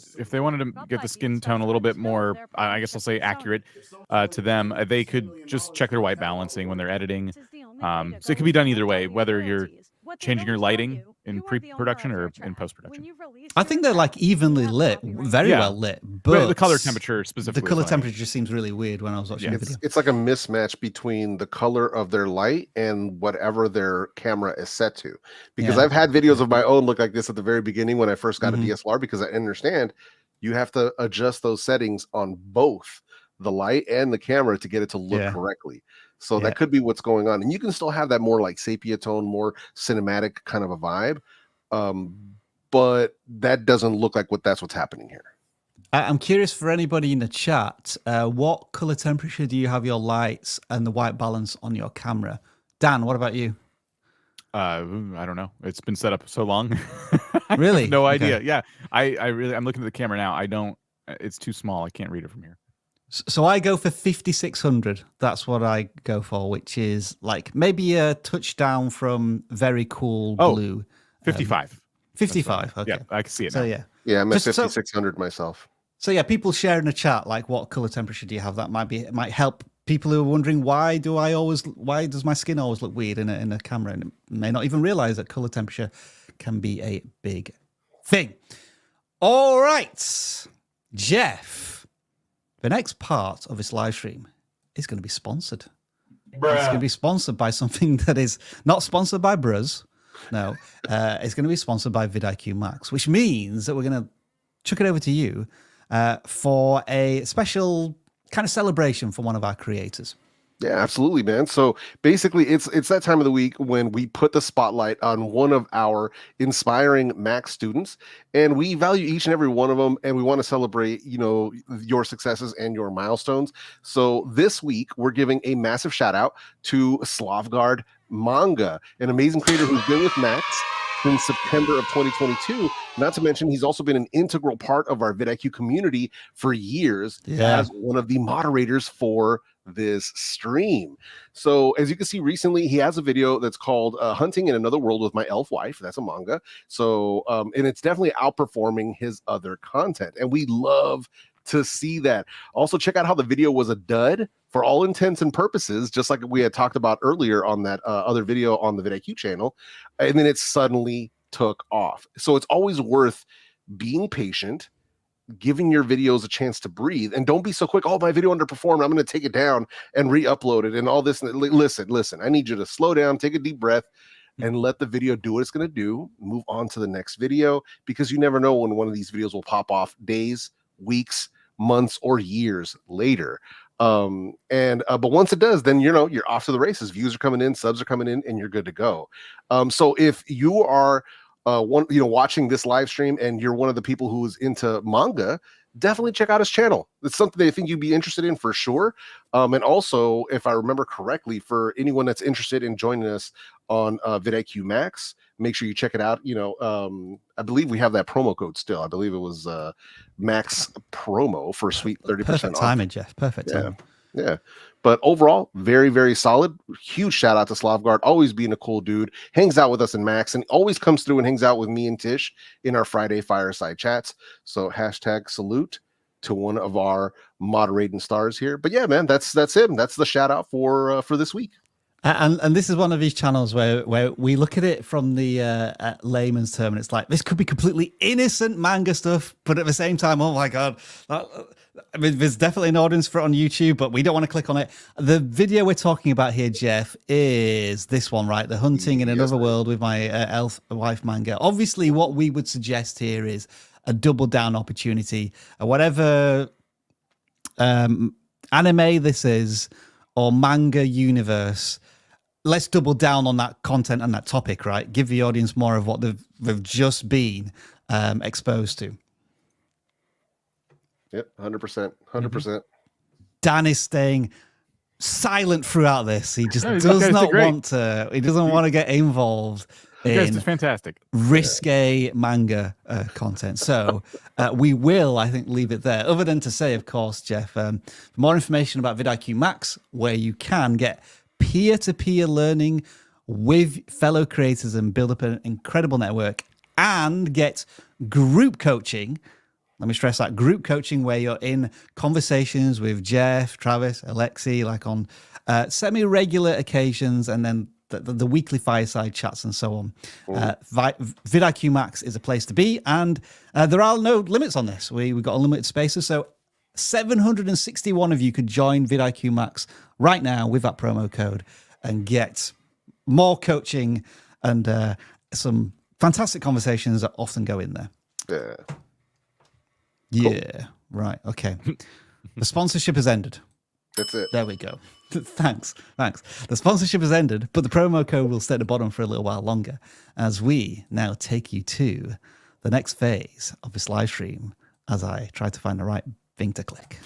get the skin tone a little bit more, I guess I'll say accurate to them, they could just check their white balancing when they're editing. So it could be done either way, whether you're changing your lighting in pre-production or in post-production. I think they're like evenly lit, very well lit, but the color temperature specifically. The color temperature just seems really weird when I was watching the video. It's like a mismatch between the color of their light and whatever their camera is set to. Because I've had videos of my own look like this at the very beginning when I first got a DSLR, because I understand you have to adjust those settings on both the light and the camera to get it to look correctly. So that could be what's going on. And you can still have that more like sepia tone, more cinematic kind of a vibe. But that doesn't look like that's what's happening here. I'm curious for anybody in the chat, what color temperature do you have your lights and the white balance on your camera? Dan, what about you? I don't know. It's been set up so long. Really? No idea. Yeah. I'm looking at the camera now. It's too small. I can't read it from here. So I go for 5600. That's what I go for, which is like maybe a touchdown from very cool blue. 55. 55. Okay. Yeah, I can see it now. So yeah, I'm at 5600 myself. So yeah, people share in the chat like what color temperature do you have? That might help people who are wondering why does my skin always look weird in a camera, and may not even realize that color temperature can be a big thing. All right, Jeff. The next part of this live stream is going to be sponsored. It's going to be sponsored by something that is not sponsored by Bruz, It's going to be sponsored by vidIQ Max, which means that we're going to chuck it over to you for a special kind of celebration for one of our creators. Yeah, absolutely, man. So basically, it's that time of the week when we put the spotlight on one of our inspiring Max students, and we value each and every one of them, and we want to celebrate, your successes and your milestones. So this week, we're giving a massive shout out to Slavgaard Manga, an amazing creator who's been with Max since September of 2022. Not to mention, he's also been an integral part of our vidIQ community for years as one of the moderators for this stream. So as you can see recently, he has a video that's called Hunting in Another World with My Elf Wife. That's a manga. So, and it's definitely outperforming his other content. And we love to see that. Also, check out how the video was a dud for all intents and purposes, just like we had talked about earlier on that other video on the vidIQ channel. And then it suddenly took off. So it's always worth being patient, giving your videos a chance to breathe, and don't be so quick. Oh, my video underperformed, I'm going to take it down and re-upload it and all this. Listen, I need you to slow down, take a deep breath, and let the video do what it's going to do. Move on to the next video, because you never know when one of these videos will pop off days, weeks, months, or years later. But once it does, then you're off to the races. Views are coming in, subs are coming in, and you're good to go. So if you are watching this live stream and you're one of the people who's into manga, definitely check out his channel. It's something that I think you'd be interested in for sure. And also, if I remember correctly, for anyone that's interested in joining us on vidIQ Max, make sure you check it out. I believe we have that promo code still. I believe it was Max promo for a sweet 30% Perfect off. Timing, Jeff. Perfect timing. Yeah. But overall, very, very solid. Huge shout out to Slavgaard, always being a cool dude. Hangs out with us in Max and always comes through and hangs out with me and Tish in our Friday fireside chats. So hashtag salute to one of our moderating stars here. But yeah, man, that's him. That's the shout out for this week. And this is one of these channels where we look at it from the layman's term, and it's like, this could be completely innocent manga stuff, but at the same time, oh my God, there's definitely an audience for it on YouTube, but we don't want to click on it. The video we're talking about here, Jeff, is this one, right? The Hunting in Another World with My Elf Wife manga. Obviously, what we would suggest here is a double down opportunity. Whatever anime this is, or manga universe, let's double down on that content and that topic, right? Give the audience more of what they've just been exposed to. Yep, 100%. 100%. Dan is staying silent throughout this. He just does not want to. He doesn't want to get involved in fantastic risque manga content. So we will, I think, leave it there. Other than to say, of course, Jeff, for more information about vidIQ Max, where you can get peer-to-peer learning with fellow creators and build up an incredible network, and get group coaching. Let me stress that, group coaching, where you're in conversations with Jeff, Travis, Alexi, like on semi-regular occasions, and then the weekly fireside chats and so on. vidIQ Max is a place to be, and there are no limits on this. We've got unlimited spaces, so 761 of you could join vidIQ Max right now with that promo code and get more coaching and some fantastic conversations that often go in there. Yeah, cool. Right, okay. The sponsorship has ended. That's it. There we go. Thanks. The sponsorship has ended, but the promo code will stay at the bottom for a little while longer as we now take you to the next phase of this live stream as I try to find the right thing to click.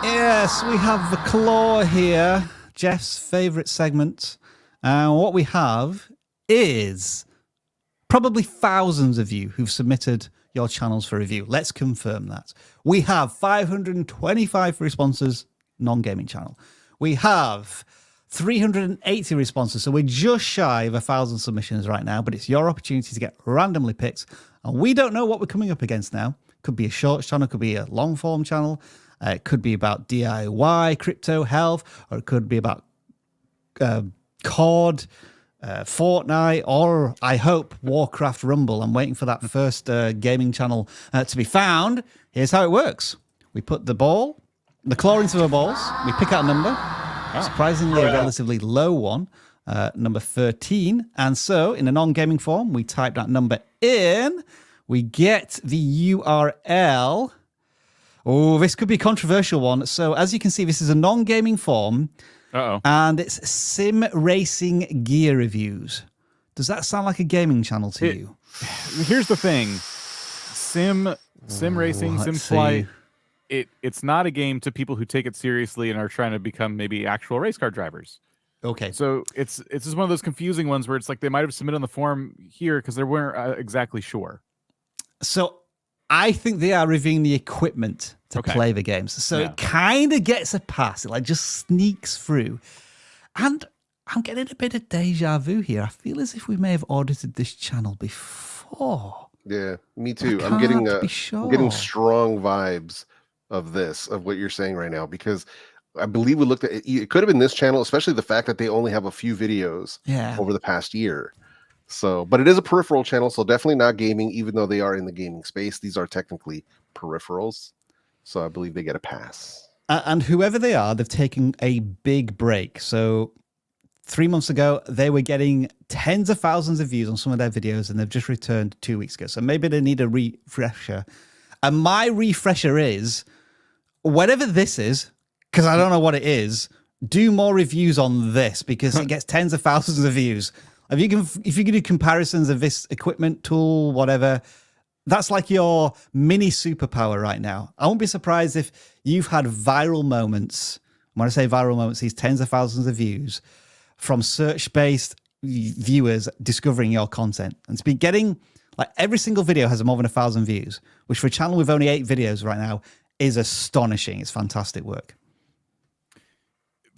Yes, we have the CLAAAW here, Jeff's favorite segment. And what we have is probably thousands of you who've submitted your channels for review. Let's confirm that. We have 525 responses, non-gaming channel. We have 380 responses, so we're just shy of 1,000 submissions right now, but it's your opportunity to get randomly picked. And we don't know what we're coming up against now. Could be a shorts channel, could be a long form channel. It could be about DIY, crypto, health, or it could be about COD, Fortnite, or I hope Warcraft Rumble. I'm waiting for that first gaming channel to be found. Here's how it works. We put the claw into the balls. We pick out a number, surprisingly a relatively low one, number 13. And so in a non-gaming form, we type that number in. We get the URL. Oh, this could be a controversial one. So as you can see, this is a non-gaming form. And it's sim racing gear reviews. Does that sound like a gaming channel to you? Here's the thing. Sim racing, sim flight. It's not a game to people who take it seriously and are trying to become maybe actual race car drivers. Okay. So it's just one of those confusing ones where it's like they might have submitted on the forum here because they weren't exactly sure. So I think they are reviewing the equipment to play the games. So it kind of gets a pass. It like just sneaks through. And I'm getting a bit of deja vu here. I feel as if we may have audited this channel before. Yeah, me too. I'm getting strong vibes of what you're saying right now, because I believe we looked at it. It could have been this channel, especially the fact that they only have a few videos over the past year. So, but it is a peripheral channel, so definitely not gaming, even though they are in the gaming space. These are technically peripherals. So I believe they get a pass. And whoever they are, they've taken a big break. So 3 months ago, they were getting tens of thousands of views on some of their videos, and they've just returned 2 weeks ago. So maybe they need a refresher. And my refresher is, whatever this is, because I don't know what it is, do more reviews on this, because it gets tens of thousands of views. If you can do comparisons of this equipment, tool, whatever, that's like your mini superpower right now. I won't be surprised if you've had viral moments. When I say viral moments, these tens of thousands of views from search-based viewers discovering your content. And to be getting, like, every single video has more than 1,000 views, which for a channel with only 8 videos right now is astonishing. It's fantastic work.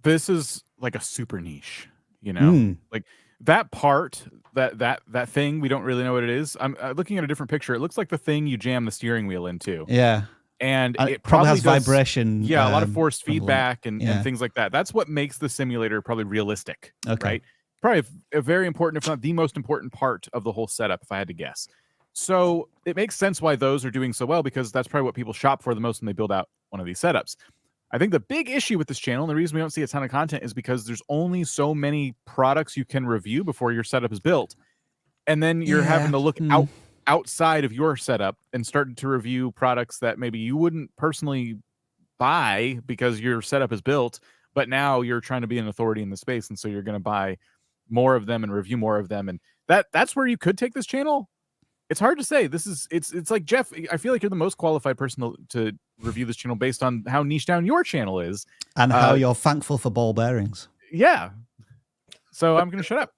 This is like a super niche, you know? Like that part, that thing, we don't really know what it is. I'm looking at a different picture. It looks like the thing you jam the steering wheel into. Yeah. And it probably has vibration. Yeah, a lot of forced feedback and things like that. That's what makes the simulator probably realistic, right? Probably a very important, if not the most important part of the whole setup, if I had to guess. So it makes sense why those are doing so well, because that's probably what people shop for the most when they build out one of these setups. I think the big issue with this channel, and the reason we don't see a ton of content, is because there's only so many products you can review before your setup is built. And then you're having to look outside of your setup and start to review products that maybe you wouldn't personally buy because your setup is built, but now you're trying to be an authority in the space, and so you're going to buy more of them and review more of them. And that's where you could take this channel. It's hard to say. It's like, Jeff, I feel like you're the most qualified person to review this channel based on how niche down your channel is. And how you're thankful for ball bearings. Yeah. So I'm going to shut up.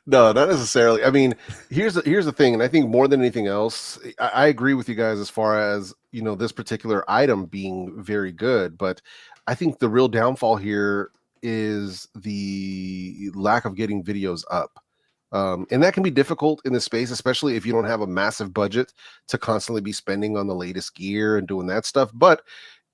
No, not necessarily. I mean, here's the thing, and I think more than anything else, I agree with you guys as far as, you know, this particular item being very good, but I think the real downfall here is the lack of getting videos up. And that can be difficult in this space, especially if you don't have a massive budget to constantly be spending on the latest gear and doing that stuff. But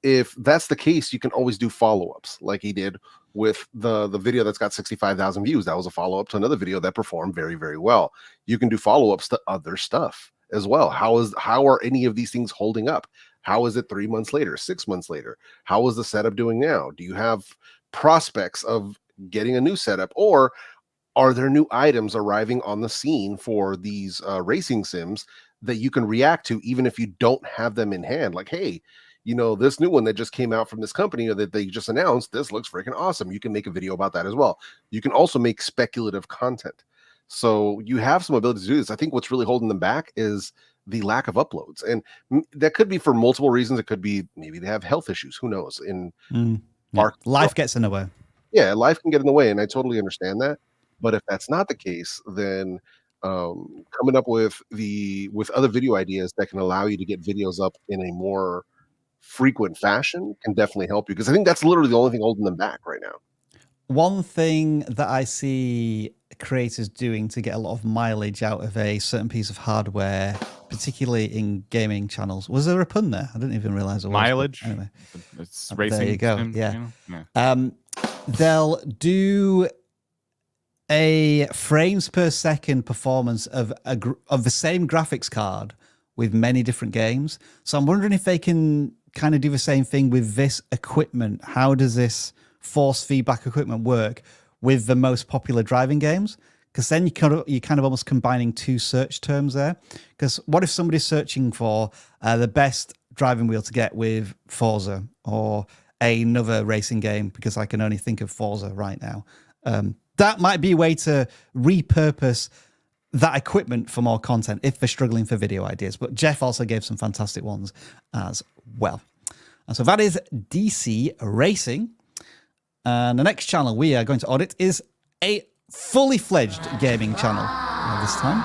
if that's the case, you can always do follow-ups like he did with the video that's got 65,000 views. That was a follow-up to another video that performed very, very well. You can do follow-ups to other stuff as well. How are any of these things holding up? How is it 3 months later, 6 months later? How is the setup doing now? Do you have prospects of getting a new setup, or are there new items arriving on the scene for these racing sims that you can react to, even if you don't have them in hand? Like, hey, you know, this new one that just came out from this company or that they just announced, this looks freaking awesome. You can make a video about that as well. You can also make speculative content. So you have some ability to do this. I think what's really holding them back is the lack of uploads. And that could be for multiple reasons. It could be maybe they have health issues. Who knows? Life gets in the way. Yeah, life can get in the way. And I totally understand that. But if that's not the case, then coming up with other video ideas that can allow you to get videos up in a more frequent fashion can definitely help you, because I think that's literally the only thing holding them back right now. One thing that I see creators doing to get a lot of mileage out of a certain piece of hardware, particularly in gaming channels. Was there a pun there? I didn't even realize it was. Mileage? Anyway, it's racing. There you go. Sim, Yeah. you know? They'll do a frames per second performance of the same graphics card with many different games. So I'm wondering if they can kind of do the same thing with this equipment. How does this force feedback equipment work with the most popular driving games? Because then you're kind of almost combining two search terms there. Because what if somebody's searching for the best driving wheel to get with Forza or another racing game, because I can only think of Forza right now. That might be a way to repurpose that equipment for more content if they're struggling for video ideas. But Jeff also gave some fantastic ones as well. And so that is DCRacing. And the next channel we are going to audit is a fully fledged gaming channel this time.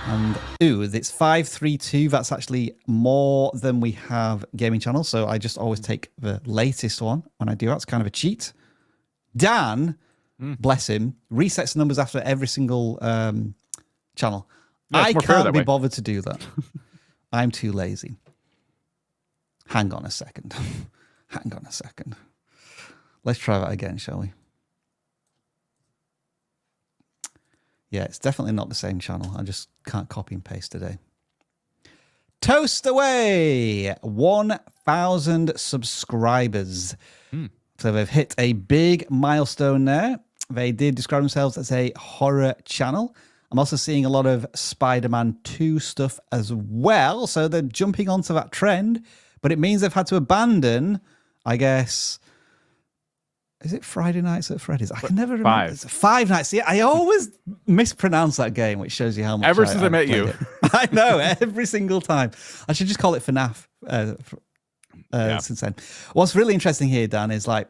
And it's 532. That's actually more than we have gaming channels. So I just always take the latest one when I do that. It's kind of a cheat. Dan, bless him, resets numbers after every single channel. Yeah, I can't be bothered to do that. I'm too lazy. Hang on a second. Hang on a second. Let's try that again, shall we? Yeah, it's definitely not the same channel. I just can't copy and paste today. ToastAway, 1,000 subscribers. So they've hit a big milestone there. They did describe themselves as a horror channel. I'm also seeing a lot of Spider-Man 2 stuff as well. So they're jumping onto that trend, but it means they've had to abandon, I guess... Is it Friday Nights at Freddy's? I can never remember. It's 5 Nights. Yeah, I always mispronounce that game, which shows you how much. Ever since I met you. I know, every single time. I should just call it FNAF since then. What's really interesting here, Dan, is like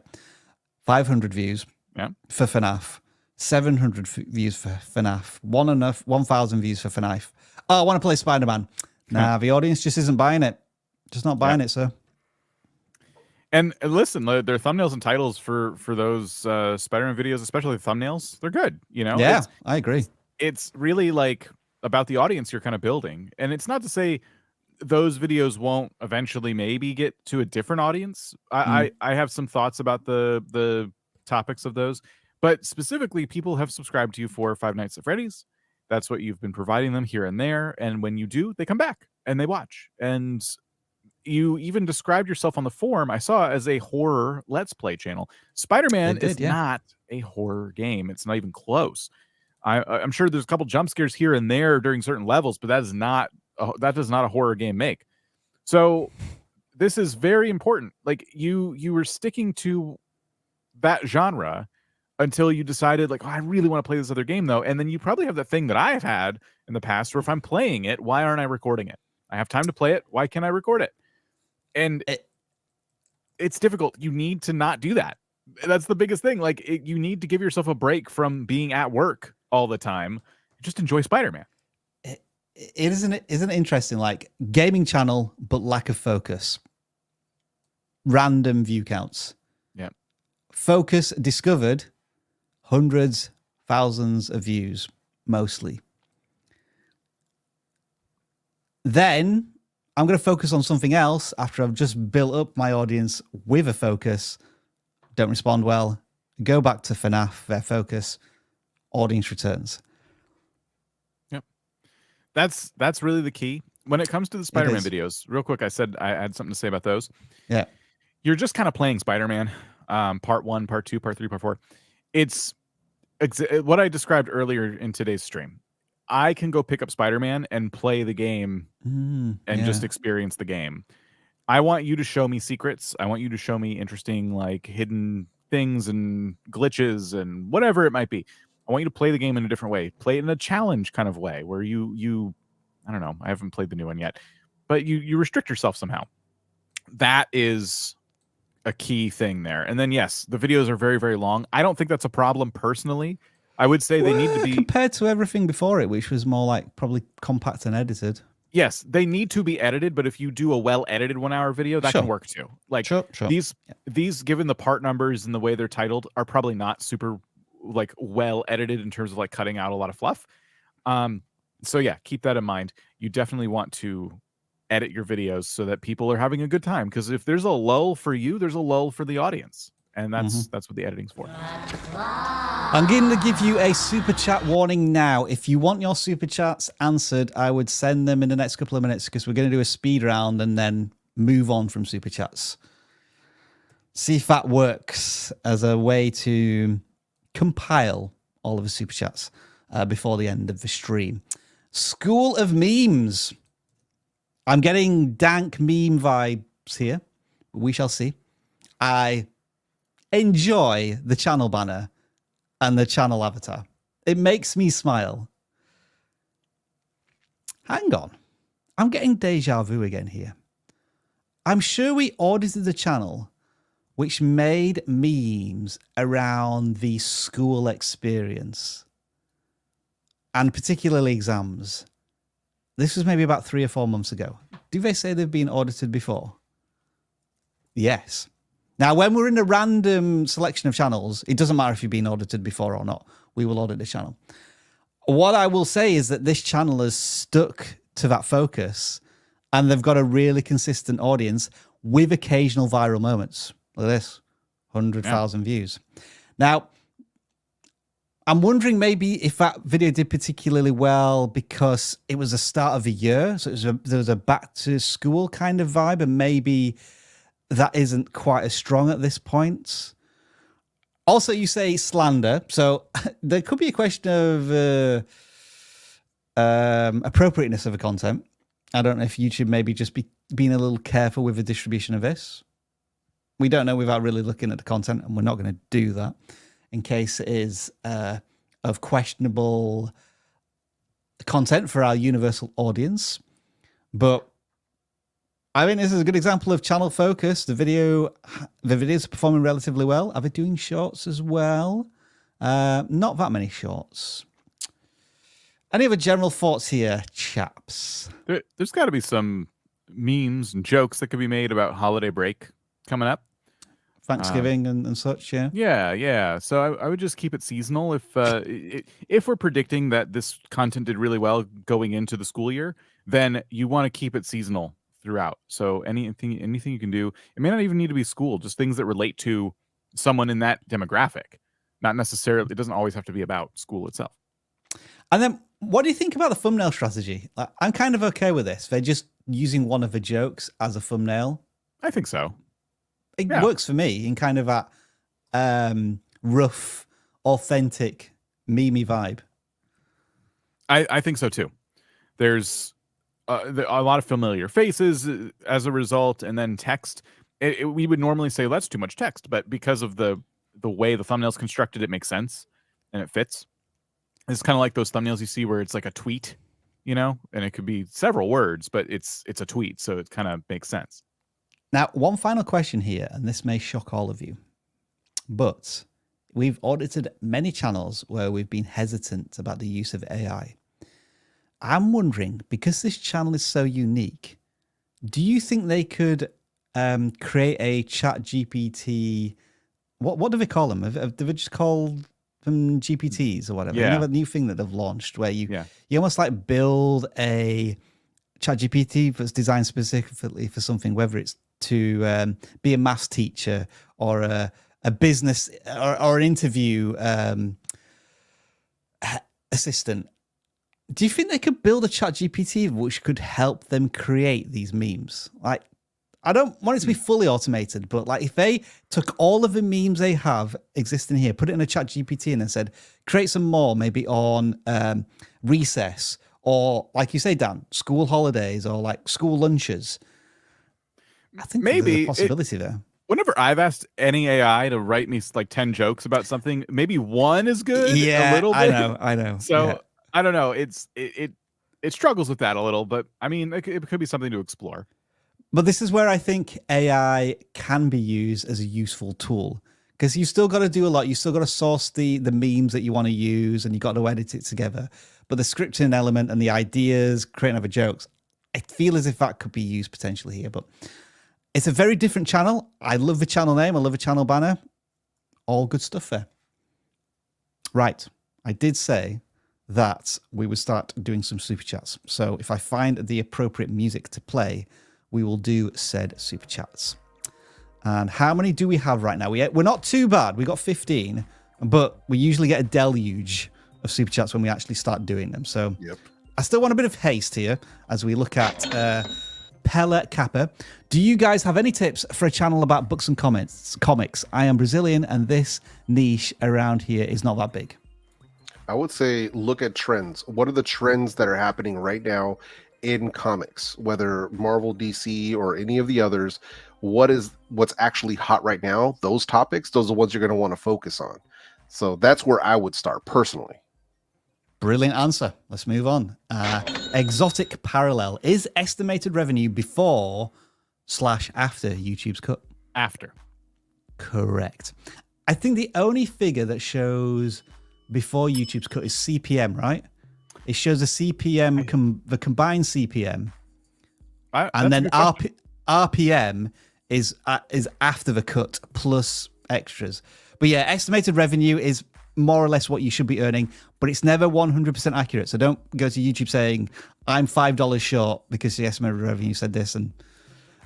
500 views for FNAF, 700 views for FNAF, 1,000 views for FNAF. Oh, I want to play Spider-Man. Nah, the audience just isn't buying it. Just not buying it, sir. And listen, their thumbnails and titles for those Spider-Man videos, especially the thumbnails, they're good. You know, yeah, I agree. It's really like about the audience you're kind of building, and it's not to say those videos won't eventually maybe get to a different audience. I have some thoughts about the topics of those, but specifically, people have subscribed to you for Five Nights at Freddy's. That's what you've been providing them here and there, and when you do, they come back and they watch. And you even described yourself on the forum I saw as a horror Let's Play channel. Spider-Man is not a horror game. It's not even close. I'm sure there's a couple jump scares here and there during certain levels, but that does not a horror game make. So this is very important. Like you were sticking to that genre until you decided like, oh, I really want to play this other game though. And then you probably have the thing that I've had in the past where if I'm playing it, why aren't I recording it? I have time to play it. Why can't I record it? And it's difficult. You need to not do that. That's the biggest thing. Like you need to give yourself a break from being at work all the time. Just enjoy Spider-Man. Isn't it interesting? Like gaming channel, but lack of focus. Random view counts. Yeah. Focus discovered hundreds, thousands of views, mostly. Then I'm going to focus on something else after I've just built up my audience with a focus. Don't respond well. Go back to FNAF, their focus. Audience returns. Yep. That's really the key. When it comes to the Spider-Man videos, real quick, I said I had something to say about those. Yeah. You're just kind of playing Spider-Man, part 1, part 2, part 3, part 4. It's what I described earlier in today's stream. I can go pick up Spider-Man and play the game and just experience the game. I want you to show me secrets. I want you to show me interesting, like hidden things and glitches and whatever it might be. I want you to play the game in a different way. Play it in a challenge kind of way where you I don't know. I haven't played the new one yet, but you restrict yourself somehow. That is a key thing there. And then, yes, the videos are very, very long. I don't think that's a problem personally. I would say they need to be compared to everything before it, which was more like probably compact and edited. Yes, they need to be edited, but if you do a well-edited 1-hour video, that can work too. Like these, given the part numbers and the way they're titled, are probably not super like well edited in terms of like cutting out a lot of fluff. So yeah, keep that in mind. You definitely want to edit your videos so that people are having a good time. Because if there's a lull for you, there's a lull for the audience. and that's what the editing's for. I'm going to give you a super chat warning now. If you want your super chats answered, I would send them in the next couple of minutes because we're going to do a speed round and then move on from super chats. See if that works as a way to compile all of the super chats before the end of the stream. School of Memes. I'm getting dank meme vibes here. We shall see. I enjoy the channel banner and the channel avatar. It makes me smile. Hang on. I'm getting deja vu again here. I'm sure we audited the channel which made memes around the school experience and particularly exams. This was maybe about 3 or 4 months ago. Do they say they've been audited before? Yes. Now, when we're in a random selection of channels, it doesn't matter if you've been audited before or not. We will audit the channel. What I will say is that this channel has stuck to that focus and they've got a really consistent audience with occasional viral moments. Look at this, 100,000 views. Now, I'm wondering maybe if that video did particularly well because it was the start of the year. So there was a back to school kind of vibe, and maybe that isn't quite as strong at this point. Also, you say slander. So there could be a question of appropriateness of the content. I don't know if YouTube maybe just being a little careful with the distribution of this. We don't know without really looking at the content, and we're not going to do that in case it is of questionable content for our universal audience. But I think this is a good example of channel focus. The videos are performing relatively well. Are they doing shorts as well? Not that many shorts. Any other general thoughts here, chaps? There's got to be some memes and jokes that could be made about holiday break coming up. Thanksgiving and such, yeah. Yeah. So I would just keep it seasonal. If we're predicting that this content did really well going into the school year, then you want to keep it seasonal throughout. So anything you can do. It may not even need to be school, just things that relate to someone in that demographic. Not necessarily, it doesn't always have to be about school itself. And then what do you think about the thumbnail strategy? I'm kind of okay with this. They're just using one of the jokes as a thumbnail. I think so. It works for me in kind of that rough, authentic, memey vibe. I think so too. There's a lot of familiar faces as a result, and then text. We would normally say that's too much text, but because of the way the thumbnail's constructed, it makes sense and it fits. It's kind of like those thumbnails you see where it's like a tweet, and it could be several words, but it's a tweet, so it kind of makes sense. Now, one final question here, and this may shock all of you, but we've audited many channels where we've been hesitant about the use of AI. I'm wondering, because this channel is so unique, do you think they could create a chat GPT? What do they call them? Have they just called them GPTs or whatever? Yeah. You know, that new thing that they've launched where you almost like build a chat GPT that's designed specifically for something, whether it's to be a maths teacher or a business or an interview assistant. Do you think they could build a chat GPT which could help them create these memes? Like, I don't want it to be fully automated, but like if they took all of the memes they have existing here, put it in a chat GPT and then said, create some more, maybe on recess or, like you say, Dan, school holidays or like school lunches. I think maybe there's a possibility there. Whenever I've asked any AI to write me like 10 jokes about something, maybe one is good. Yeah, a little bit. I know. So yeah. I don't know. It struggles with that a little, but I mean, it could be something to explore. But this is where I think AI can be used as a useful tool, because you still got to do a lot. You still got to source the memes that you want to use, and you got to edit it together. But the scripting element and the ideas, creating other jokes, I feel as if that could be used potentially here. But it's a very different channel. I love the channel name. I love the channel banner. All good stuff there. Right. I did say that we would start doing some super chats. So if I find the appropriate music to play, we will do said super chats. And how many do we have right now? We're not too bad. We got 15, but we usually get a deluge of super chats when we actually start doing them. So I still want a bit of haste here as we look at Pella Kappa. Do you guys have any tips for a channel about books and comics? I am Brazilian, and this niche around here is not that big. I would say look at trends. What are the trends that are happening right now in comics, whether Marvel, DC, or any of the others? What's actually hot right now? Those topics, those are the ones you're going to want to focus on. So that's where I would start personally. Brilliant answer. Let's move on. Exotic Parallel. Is estimated revenue before/after YouTube's cut? After. Correct. I think the only figure that shows before YouTube's cut is CPM, right? It shows the CPM, the combined CPM, and then RPM is after the cut plus extras. But yeah, estimated revenue is more or less what you should be earning, but it's never 100% accurate. So don't go to YouTube saying, I'm $5 short because the estimated revenue said this and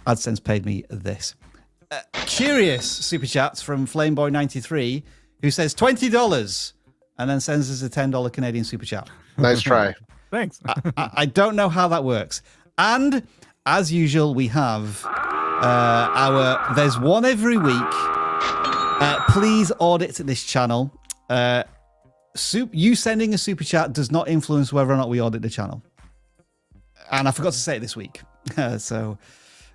AdSense paid me this. Curious super chats from Flameboy93, who says $20 and then sends us a $10 Canadian super chat. Nice try. Thanks. I don't know how that works. And as usual, we have there's one every week. Please audit this channel. You sending a super chat does not influence whether or not we audit the channel. And I forgot to say it this week. So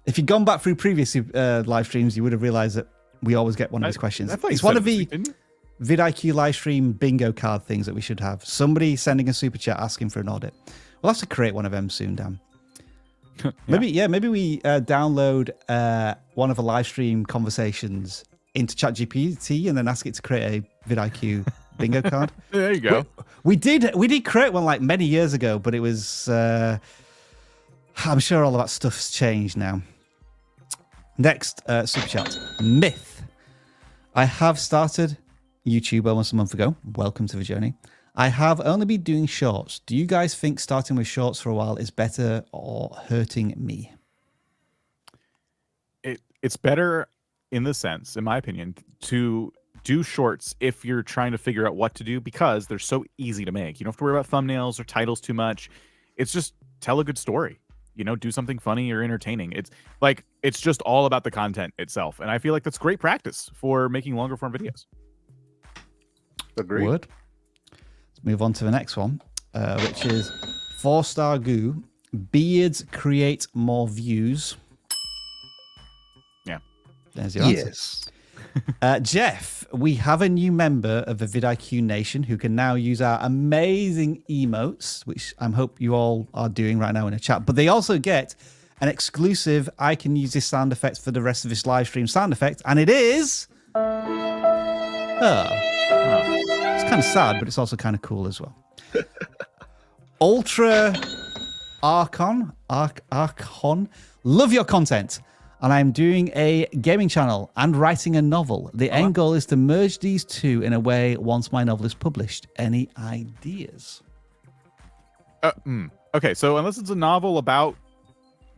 if you'd gone back through previous live streams, you would have realized that we always get one of these questions. It's one of the vidIQ live stream bingo card things that we should have. Somebody sending a super chat asking for an audit. We'll have to create one of them soon, Dan. Maybe we download one of the live stream conversations into ChatGPT and then ask it to create a vidIQ bingo card. There you go. We did create one like many years ago, but it was I'm sure all of that stuff's changed now. Next super chat. Myth. I have started YouTube almost a month ago. Welcome to the journey. I have only been doing shorts. Do you guys think starting with shorts for a while is better or hurting me? It's better in the sense, in my opinion, to do shorts if you're trying to figure out what to do, because they're so easy to make. You don't have to worry about thumbnails or titles too much. It's just tell a good story. Do something funny or entertaining. It's just all about the content itself. And I feel like that's great practice for making longer form videos. Agreed. Let's move on to the next one, which is 4-star goo. Beards create more views. Yeah. There's your answer. Yes. Jeff, we have a new member of the vidIQ Nation who can now use our amazing emotes, which I hope you all are doing right now in the chat. But they also get an exclusive, I can use this sound effect for the rest of this live stream sound effect. And it is... It's kind of sad, but it's also kind of cool as well. Ultra Archon. Love your content. And I'm doing a gaming channel and writing a novel. The end goal is to merge these two in a way once my novel is published. Any ideas? Okay, so unless it's a novel about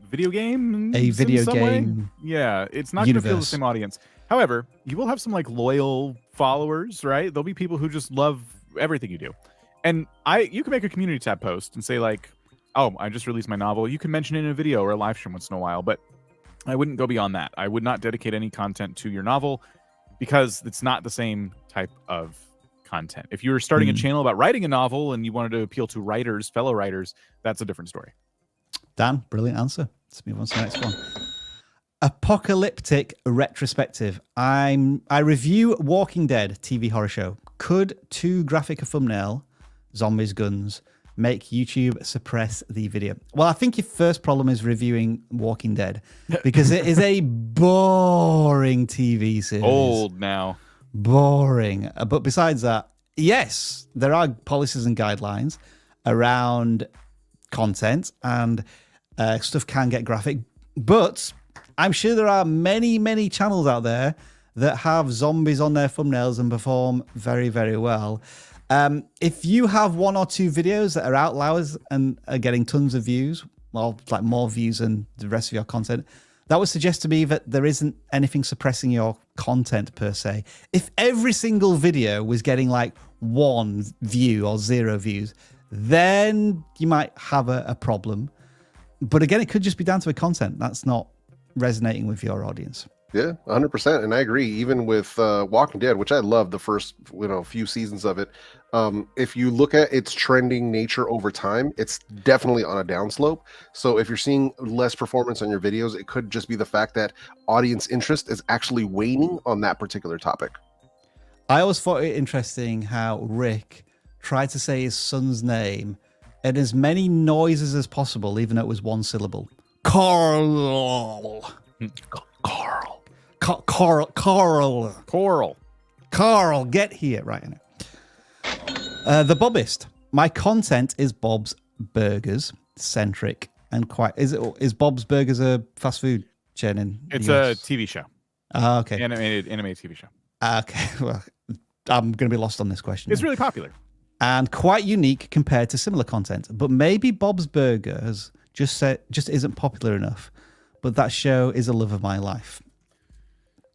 video game, a video game, yeah, it's not going to feel the same audience. However, you will have some loyal followers, right? There'll be people who just love everything you do. And you can make a community tab post and say oh, I just released my novel. You can mention it in a video or a live stream once in a while, but I wouldn't go beyond that. I would not dedicate any content to your novel because it's not the same type of content. If you were starting a channel about writing a novel and you wanted to appeal to fellow writers, that's a different story. Dan, brilliant answer. Let's move on to the next one. Apocalyptic retrospective. I review Walking Dead TV horror show. Could too graphic a thumbnail, zombies, guns, make YouTube suppress the video? Well, I think your first problem is reviewing Walking Dead because it is a boring TV series. Old now. Boring. But besides that, yes, there are policies and guidelines around content and stuff can get graphic, but I'm sure there are many, many channels out there that have zombies on their thumbnails and perform very, very well. If you have one or two videos that are outliers and are getting tons of views, well, more views than the rest of your content, That would suggest to me that there isn't anything suppressing your content per se. If every single video was getting like 1 view or 0 views, then you might have a problem. But again, it could just be down to the content that's not resonating with your audience. Yeah, 100%. And I agree. Even with Walking Dead, which I love the first few seasons of it, if you look at its trending nature over time, it's definitely on a downslope. So if you're seeing less performance on your videos, it could just be the fact that audience interest is actually waning on that particular topic. I always thought it interesting how Rick tried to say his son's name in as many noises as possible, even though it was 1 syllable. Carl. Carl, get here. Right. The Bobist. My content is Bob's Burgers centric and quite. Is Bob's Burgers a fast food chain in? It's a TV show. Okay. Animated TV show. Okay. Well, I'm going to be lost on this question. It's really popular and quite unique compared to similar content. But maybe Bob's Burgers just isn't popular enough. But that show is a love of my life.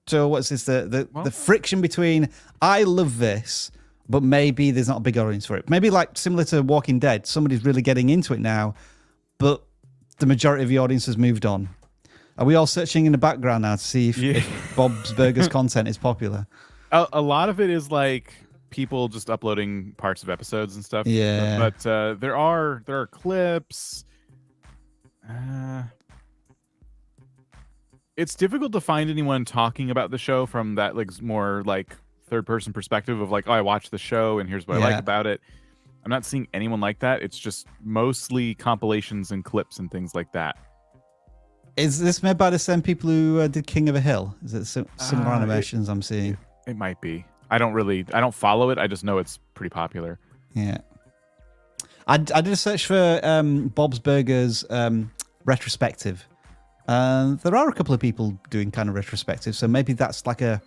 So what's this? The friction between I love this, but maybe there's not a big audience for it. Maybe like similar to Walking Dead, somebody's really getting into it now, but the majority of the audience has moved on. Are we all searching in the background now to see if Bob's Burgers content is popular? A lot of it is like people just uploading parts of episodes and stuff. Yeah, but there are clips. It's difficult to find anyone talking about the show from that like more like third-person perspective of like, oh, I watched the show and here's what I like about it. I'm not seeing anyone like that. It's just mostly compilations and clips and things like that. Is this made by the same people who did King of a Hill? Is it similar animations I'm seeing? It might be. I don't follow it. I just know it's pretty popular. Yeah. I did a search for Bob's Burgers retrospective. There are a couple of people doing kind of retrospective, so maybe that's like a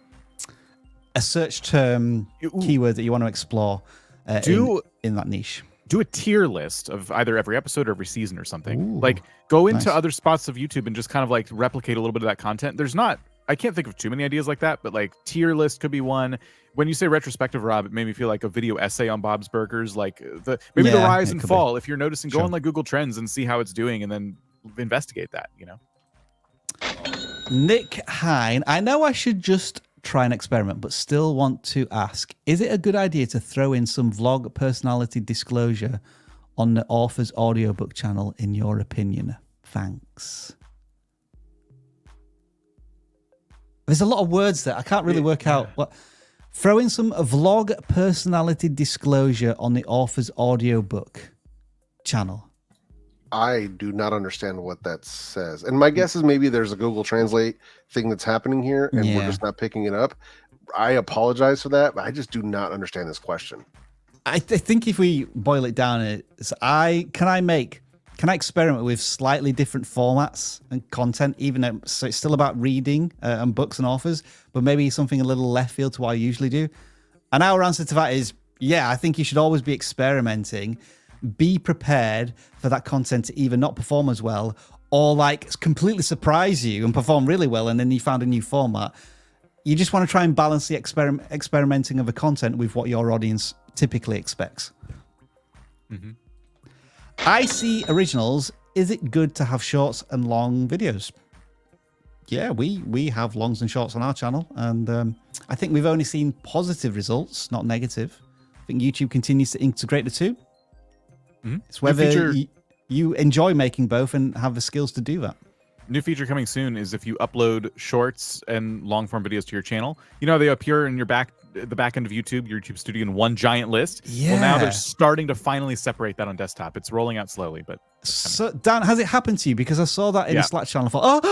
search term keyword that you want to explore in that niche. Do a tier list of either every episode or every season or something. Like go into other spots of YouTube and just kind of like replicate a little bit of that content. I can't think of too many ideas like that, but like tier list could be one. When you say retrospective, Rob, it made me feel like a video essay on Bob's Burgers, like the rise and fall. If you're noticing, go on like Google Trends and see how it's doing, and then investigate that. Nick Hine, I know I should just try an experiment, but still want to ask, is it a good idea to throw in some vlog personality disclosure on the author's audiobook channel, in your opinion? Thanks. There's a lot of words there. I can't really work out what. Throw in some vlog personality disclosure on the author's audiobook channel. I do not understand what that says. And my guess is maybe there's a Google Translate thing that's happening here and we're just not picking it up. I apologize for that, but I just do not understand this question. I think if we boil it down, can I experiment with slightly different formats and content, even though so it's still about reading and books and authors, but maybe something a little left field to what I usually do? And our answer to that is, yeah, I think you should always be experimenting. Be prepared for that content to either not perform as well or like completely surprise you and perform really well, and then you found a new format. You just want to try and balance the experimenting of the content with what your audience typically expects. Mm-hmm. I see originals. Is it good to have shorts and long videos? Yeah, we have longs and shorts on our channel, and I think we've only seen positive results, not negative. I think YouTube continues to integrate the two. Mm-hmm. It's whether you enjoy making both and have the skills to do that. New feature coming soon is if you upload shorts and long form videos to your channel, they appear in the back end of YouTube, your YouTube Studio, in one giant list. Yeah. Well, now they're starting to finally separate that on desktop. It's rolling out slowly, but so Dan, has it happened to you? Because I saw that in the Slack channel. I thought,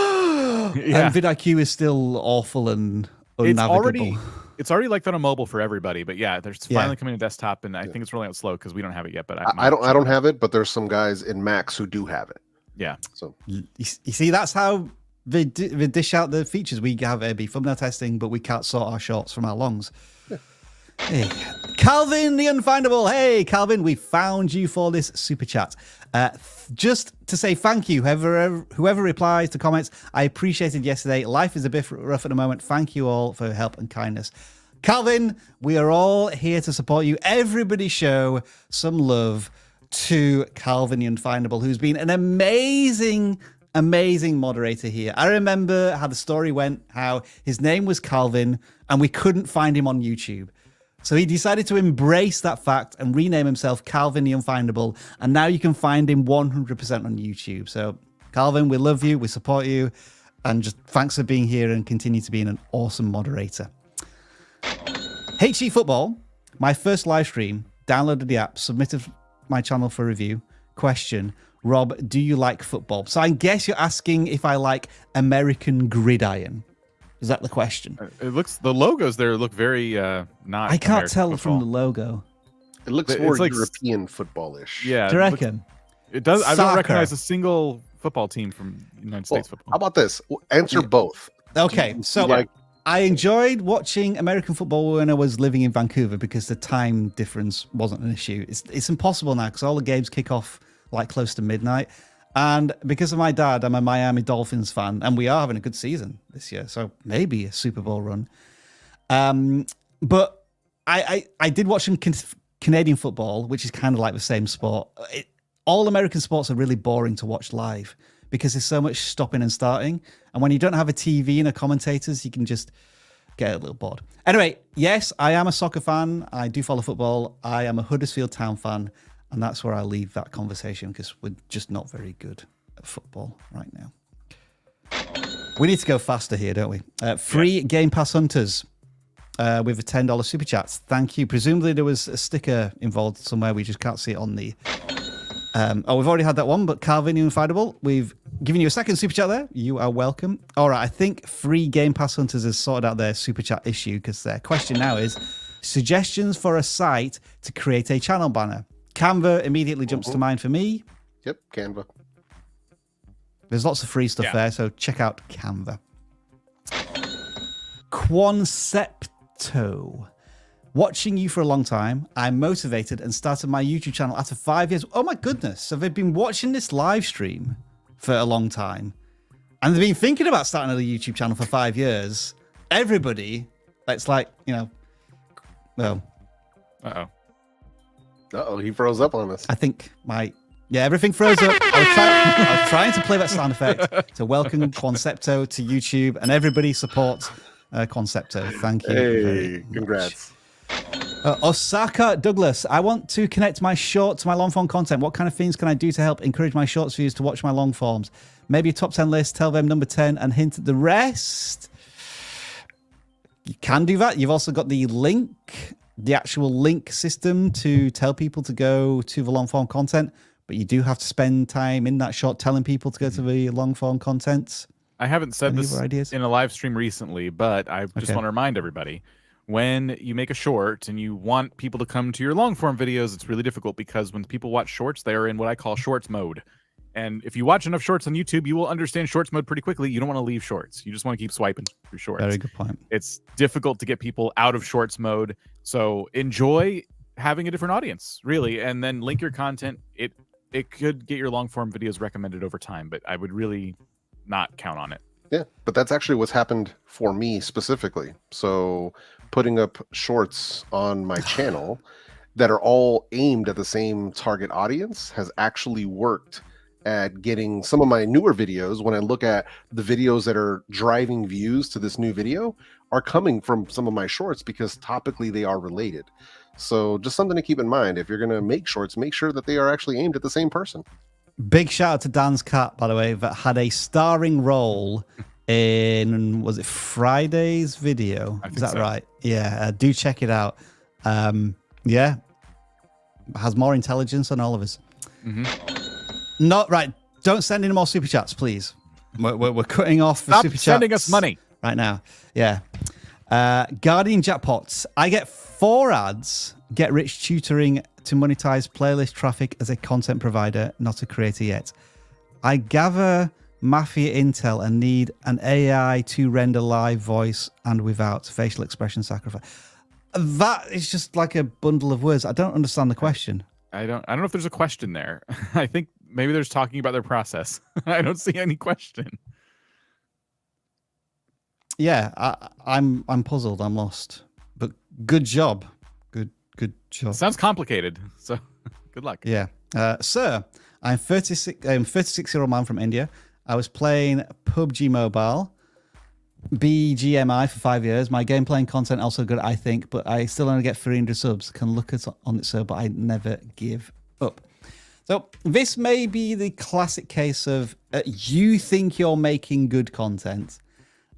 and vidIQ is still awful and unnavigable. It's already like that on mobile for everybody, but they're finally coming to desktop, and I think it's rolling out slow because we don't have it yet. But I don't have it, but there's some guys in Macs who do have it. Yeah. So you see, that's how they dish out the features. We have AB thumbnail testing, but we can't sort our shorts from our longs. Yeah. Hey, Calvin the Unfindable. Hey, Calvin, we found you for this super chat. Just to say thank you, whoever replies to comments. I appreciated yesterday. Life is a bit rough at the moment. Thank you all for your help and kindness. Calvin, we are all here to support you. Everybody show some love to Calvin the Unfindable, who's been an amazing moderator here. I remember how the story went, how his name was Calvin and we couldn't find him on YouTube. So he decided to embrace that fact and rename himself Calvin the Unfindable. And now you can find him 100% on YouTube. So Calvin, we love you. We support you. And just thanks for being here and continue to be an awesome moderator. HE Football, my first live stream, downloaded the app, submitted my channel for review. Question, Rob, do you like football? So I guess you're asking if I like American gridiron. Is that the question? It looks, the logos there look very not. I can't American tell football. from the logo. It looks more like European football-ish. Yeah. Do you reckon? It does. I Soccer. don't recognize a single football team from United States football. How about this? Answer both. Okay, so I enjoyed watching American football when I was living in Vancouver because the time difference wasn't an issue. It's impossible now because all the games kick off like close to midnight. And because of my dad, I'm a Miami Dolphins fan, and we are having a good season this year, so maybe a Super Bowl run. But I did watch some Canadian football, which is kind of like the same sport. All American sports are really boring to watch live because there's so much stopping and starting. And when you don't have a TV and a commentators, you can just get a little bored. Anyway, yes, I am a soccer fan. I do follow football. I am a Huddersfield Town fan. And that's where I leave that conversation because we're just not very good at football right now. We need to go faster here, don't we? Free Game Pass Hunters with a $10 super chat. Thank you. Presumably there was a sticker involved somewhere. We just can't see it on the... we've already had that one, but Calvin, the Unfindable, we've given you a second super chat there. You are welcome. All right, I think Free Game Pass Hunters has sorted out their super chat issue because their question now is suggestions for a site to create a channel banner. Canva immediately jumps to mind for me. Yep, Canva. There's lots of free stuff there, so check out Canva. Concepto. Watching you for a long time, I'm motivated and started my YouTube channel after 5 years. Oh my goodness. So they've been watching this live stream for a long time. And they've been thinking about starting a YouTube channel for 5 years. Everybody, it's like, you know, well. Uh-oh, he froze up on us. I think everything froze up. I was trying to play that sound effect to welcome Concepto to YouTube, and everybody supports Concepto. Thank you. Hey, congrats. Osaka Douglas, I want to connect my short to my long form content. What kind of things can I do to help encourage my shorts viewers to watch my long forms? Maybe a top 10 list, tell them number 10 and hint at the rest. You can do that. You've also got the link, the actual link system to tell people to go to the long form content, but you do have to spend time in that short telling people to go to the long form content. I haven't said this in a live stream recently, but I just want to remind everybody, when you make a short and you want people to come to your long form videos, it's really difficult because when people watch shorts, they're in what I call shorts mode. And if you watch enough shorts on YouTube, you will understand shorts mode pretty quickly. You don't want to leave shorts. You just want to keep swiping through shorts. Very good point. It's difficult to get people out of shorts mode. So enjoy having a different audience, really, and then link your content. It could get your long form videos recommended over time, but I would really not count on it. Yeah, but that's actually what's happened for me specifically. So putting up shorts on my channel that are all aimed at the same target audience has actually worked at getting some of my newer videos. When I look at the videos that are driving views to this new video are coming from some of my shorts because topically they are related. So just something to keep in mind. If you're going to make shorts, make sure that they are actually aimed at the same person. Big shout out to Dan's cat, by the way, that had a starring role in, was it Friday's video? Is that right? Yeah, do check it out. Yeah, has more intelligence than all of us. Not right. Don't send any more super chats, please. We're cutting off the Stop super chats. sending us money right now. Yeah. Guardian Jackpots. I get 4 ads. Get rich tutoring to monetize playlist traffic as a content provider, not a creator yet. I gather Mafia intel and need an AI to render live voice and without facial expression sacrifice. That is just like a bundle of words. I don't understand the question. I don't know if there's a question there. I think maybe there's talking about their process. I don't see any question. Yeah, I'm puzzled. I'm lost. But good job. Good job. Sounds complicated. So good luck. Yeah. Sir, I'm 36-year-old man from India. I was playing PUBG Mobile, BGMI for 5 years. My gameplay and content also good, I think, but I still only get 300 subs. Can look at on it, sir, but I never give up. So this may be the classic case of you think you're making good content,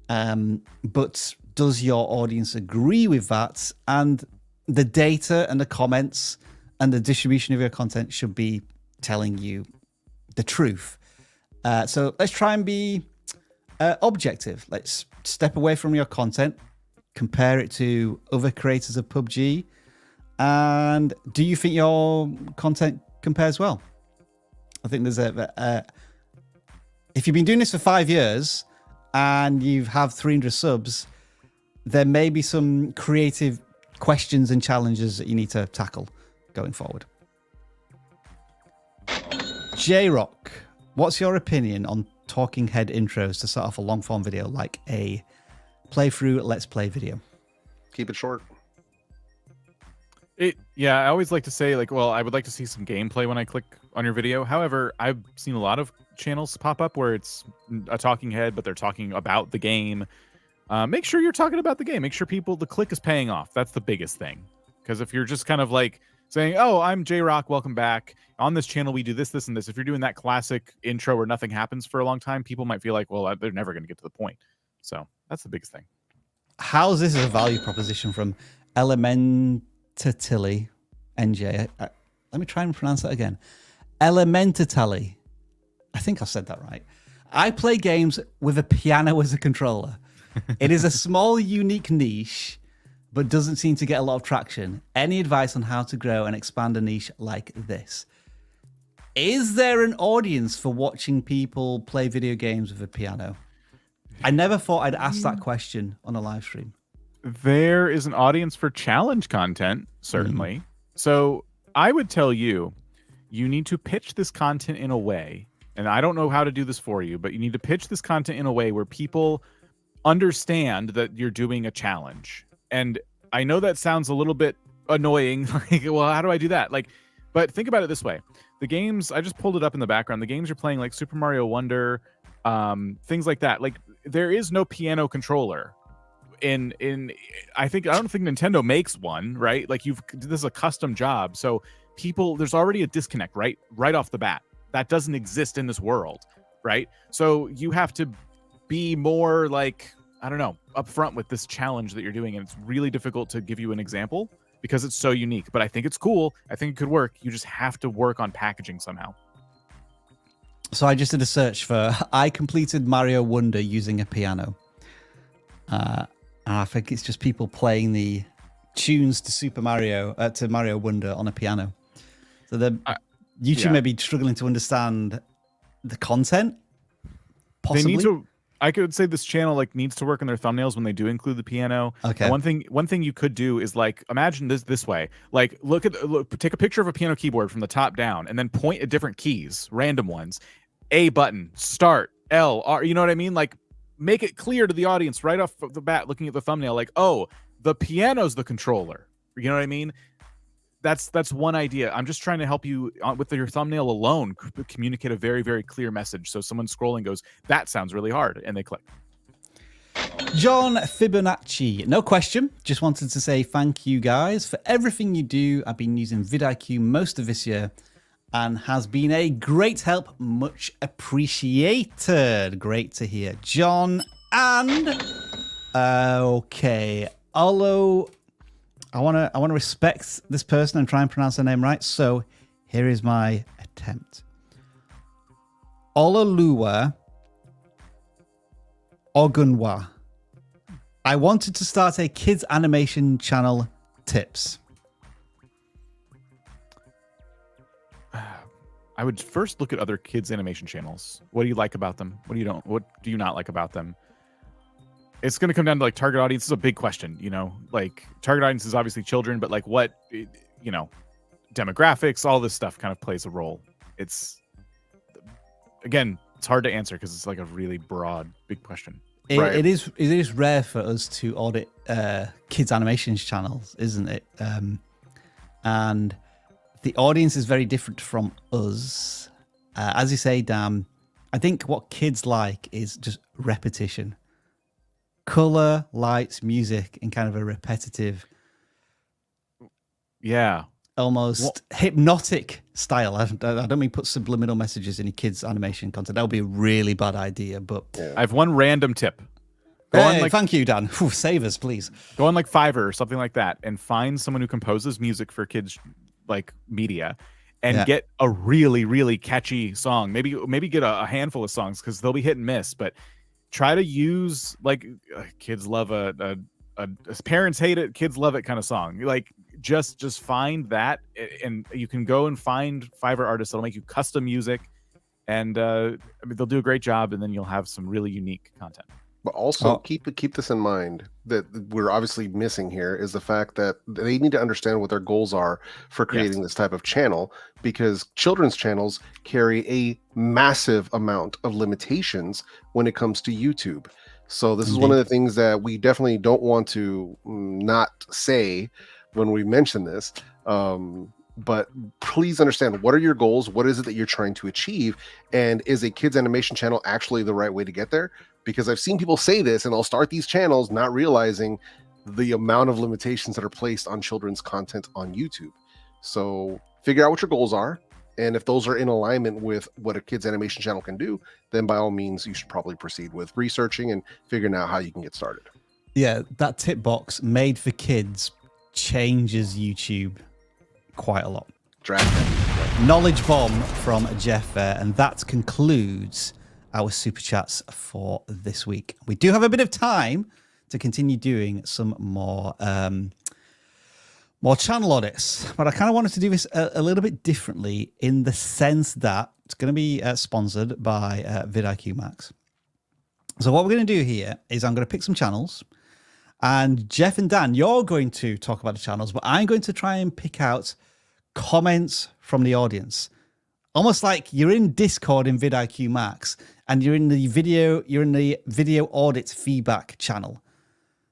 but does your audience agree with that? And the data and the comments and the distribution of your content should be telling you the truth. So let's try and be objective. Let's step away from your content, compare it to other creators of PUBG, and do you think your content compares well? I think there's if you've been doing this for 5 years and you have 300 subs, there may be some creative questions and challenges that you need to tackle going forward. J-Rock, what's your opinion on talking head intros to start off a long form video like a playthrough let's play video? Keep it short. Yeah, I always like to say, like, well, I would like to see some gameplay when I click on your video. However, I've seen a lot of channels pop up where it's a talking head, but they're talking about the game. Make sure you're talking about the game. Make sure the click is paying off. That's the biggest thing. Because if you're just kind of like saying, oh, I'm J-Rock, welcome back. On this channel, we do this, this, and this. If you're doing that classic intro where nothing happens for a long time, people might feel like, well, they're never going to get to the point. So that's the biggest thing. How's this as a value proposition from Elementatili NJ? Let me try and pronounce that again. Elementatili. I think I said that right. I play games with a piano as a controller. It is a small, unique niche, but doesn't seem to get a lot of traction. Any advice on how to grow and expand a niche like this? Is there an audience for watching people play video games with a piano? I never thought I'd ask that question on a live stream. There is an audience for challenge content, certainly. So I would tell you, you need to pitch this content in a way, and I don't know how to do this for you, but you need to pitch this content in a way where people understand that you're doing a challenge. And I know that sounds a little bit annoying. Like, well, how do I do that? Like, but think about it this way. The games, I just pulled it up in the background. The games you're playing, like Super Mario Wonder, things like that. Like, there is no piano controller. I don't think Nintendo makes one, right? Like, this is a custom job. So there's already a disconnect, right off the bat. That doesn't exist in this world, right? So you have to be more like, I don't know, upfront with this challenge that you're doing. And it's really difficult to give you an example because it's so unique. But I think it's cool. I think it could work. You just have to work on packaging somehow. So I just did a search for, I completed Mario Wonder using a piano. I think it's just people playing the tunes to Mario Wonder on a piano. So YouTube may be struggling to understand the content. Possibly. I could say this channel needs to work on their thumbnails when they do include the piano. Okay. And one thing you could do is imagine this way. Take a picture of a piano keyboard from the top down and then point at different keys, random ones. A button, start, L, R, you know what I mean? Make it clear to the audience right off the bat looking at the thumbnail, oh, the piano's the controller. You know what I mean? That's one idea. I'm just trying to help you with your thumbnail alone communicate a very, very clear message. So someone scrolling goes, that sounds really hard, and they click. John Fibonacci, no question. Just wanted to say thank you guys for everything you do. I've been using vidIQ most of this year and has been a great help. Much appreciated. Great to hear, John. And okay, although I want to respect this person and try and pronounce their name right. So here is my attempt. Ololuwa Ogunwa. I wanted to start a kids animation channel. Tips. I would first look at other kids animation channels. What do you like about them? What do you not like about them? it's going to come down to like target audience is a big question, you know, like target audience is obviously children, but like what, you know, demographics, all this stuff kind of plays a role. It's, again, it's hard to answer because it's like a really broad, big question. It is rare for us to audit kids animations channels, isn't it? And the audience is very different from us. As you say, Dan, I think what kids like is just repetition. Color, lights, music in kind of a repetitive, almost hypnotic style. I don't mean put subliminal messages in your kids' animation content. That would be a really bad idea. But I have one random tip. Thank you, Dan. Save us, please. Go on like Fiverr or something like that and find someone who composes music for kids like media and get a really, really catchy song. Maybe get a handful of songs because they'll be hit and miss, but try to use like kids love a parents hate it, kids love it kind of song. Like just find that, and you can go and find Fiverr artists that'll make you custom music, and I mean, they'll do a great job, and then you'll have some really unique content. But also keep this in mind that we're obviously missing here is the fact that they need to understand what their goals are for creating this type of channel, because children's channels carry a massive amount of limitations when it comes to YouTube. So this is one of the things that we definitely don't want to not say when we mention this. But please understand, what are your goals? What is it that you're trying to achieve? And is a kids animation channel actually the right way to get there? Because I've seen people say this and they'll start these channels not realizing the amount of limitations that are placed on children's content on YouTube. So figure out what your goals are. And if those are in alignment with what a kids animation channel can do, then by all means, you should probably proceed with researching and figuring out how you can get started. Yeah, that tip box made for kids changes YouTube quite a lot. Knowledge bomb from Jeff there, and that concludes our super chats for this week. We do have a bit of time to continue doing some more channel audits, but I kind of wanted to do this a little bit differently in the sense that it's going to be sponsored by vidIQ Max. So what we're going to do here is I'm going to pick some channels, and Jeff and Dan, you're going to talk about the channels, but I'm going to try and pick out comments from the audience. Almost like you're in Discord in vidIQ Max, and you're in the video audit feedback channel.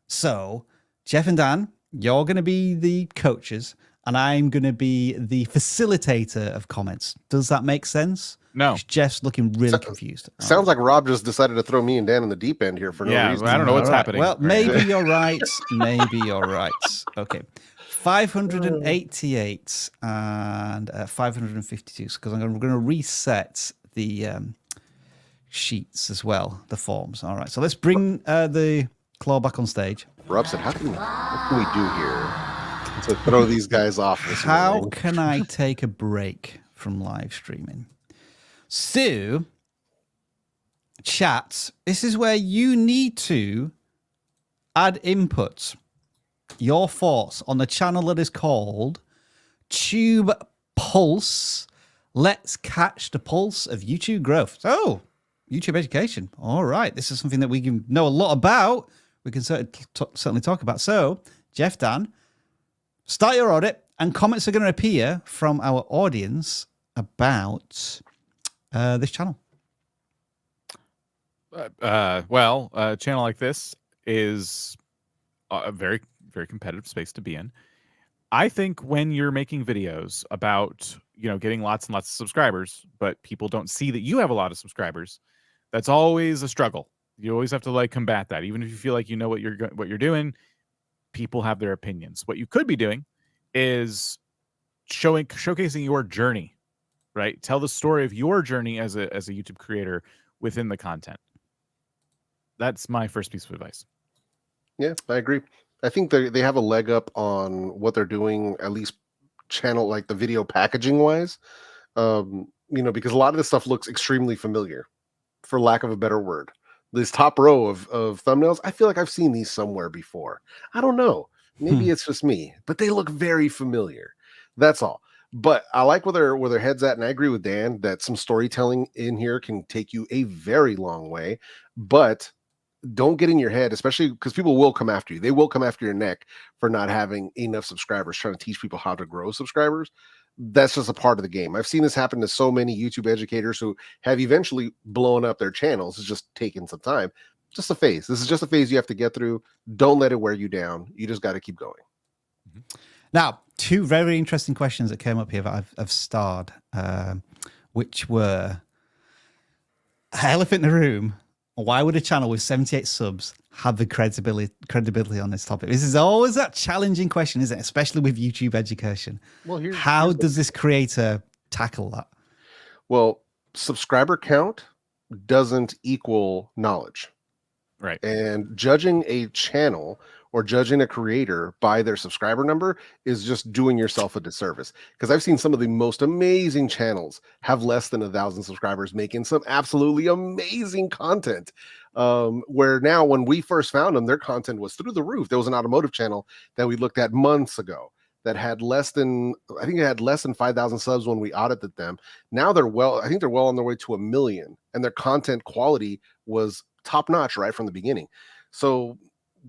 So Jeff and Dan, you're going to be the coaches, and I'm going to be the facilitator of comments. Does that make sense? No. Jeff's looking really confused. Sounds like Rob just decided to throw me and Dan in the deep end here for no reason. I don't know what's happening. Well, maybe you're right. Maybe you're right. Okay. 588 and 552, because I'm going to reset the sheets as well, the forms. All right, so let's bring the CLAAAW back on stage. Rob said, what can we do here to throw these guys off? How can I take a break from live streaming? So, chat, this is where you need to add input. Your thoughts on the channel that is called Tube Pulse. Let's catch the pulse of YouTube growth. So, YouTube education. All right. This is something that we can know a lot about. We can certainly talk about. So, Jeff, Dan, start your audit, and comments are going to appear from our audience about this channel. A channel like this is a very competitive space to be in. I think when you're making videos about, getting lots and lots of subscribers, but people don't see that you have a lot of subscribers, that's always a struggle. You always have to combat that. Even if you feel like you know what you're doing, people have their opinions. What you could be doing is showcasing your journey, right? Tell the story of your journey as a YouTube creator within the content. That's my first piece of advice. Yeah, I agree. I think they have a leg up on what they're doing, at least channel, like the video packaging wise, because a lot of this stuff looks extremely familiar, for lack of a better word. This top row of thumbnails, I feel like I've seen these somewhere before. I don't know. Maybe it's just me, but they look very familiar. That's all. But I like where their head's at, and I agree with Dan that some storytelling in here can take you a very long way. But don't get in your head, especially because people will come after you. They will come after your neck for not having enough subscribers, trying to teach people how to grow subscribers. That's just a part of the game. I've seen this happen to so many YouTube educators who have eventually blown up their channels. It's just taking some time. Just a phase. This is just a phase you have to get through. Don't let it wear you down. You just got to keep going. Now, two very interesting questions that came up here that I've starred, which were elephant in the room. Why would a channel with 78 subs have the credibility on this topic? This is always that challenging question, isn't it? Especially with YouTube education. Well, how does this creator tackle that? Well, subscriber count doesn't equal knowledge. Right. And judging a channel or judging a creator by their subscriber number is just doing yourself a disservice. Because I've seen some of the most amazing channels have less than 1,000 subscribers making some absolutely amazing content. Where now, when we first found them, their content was through the roof. There was an automotive channel that we looked at months ago that had less than 5,000 subs when we audited them. Now I think they're well on their way to 1 million, and their content quality was top notch right from the beginning. So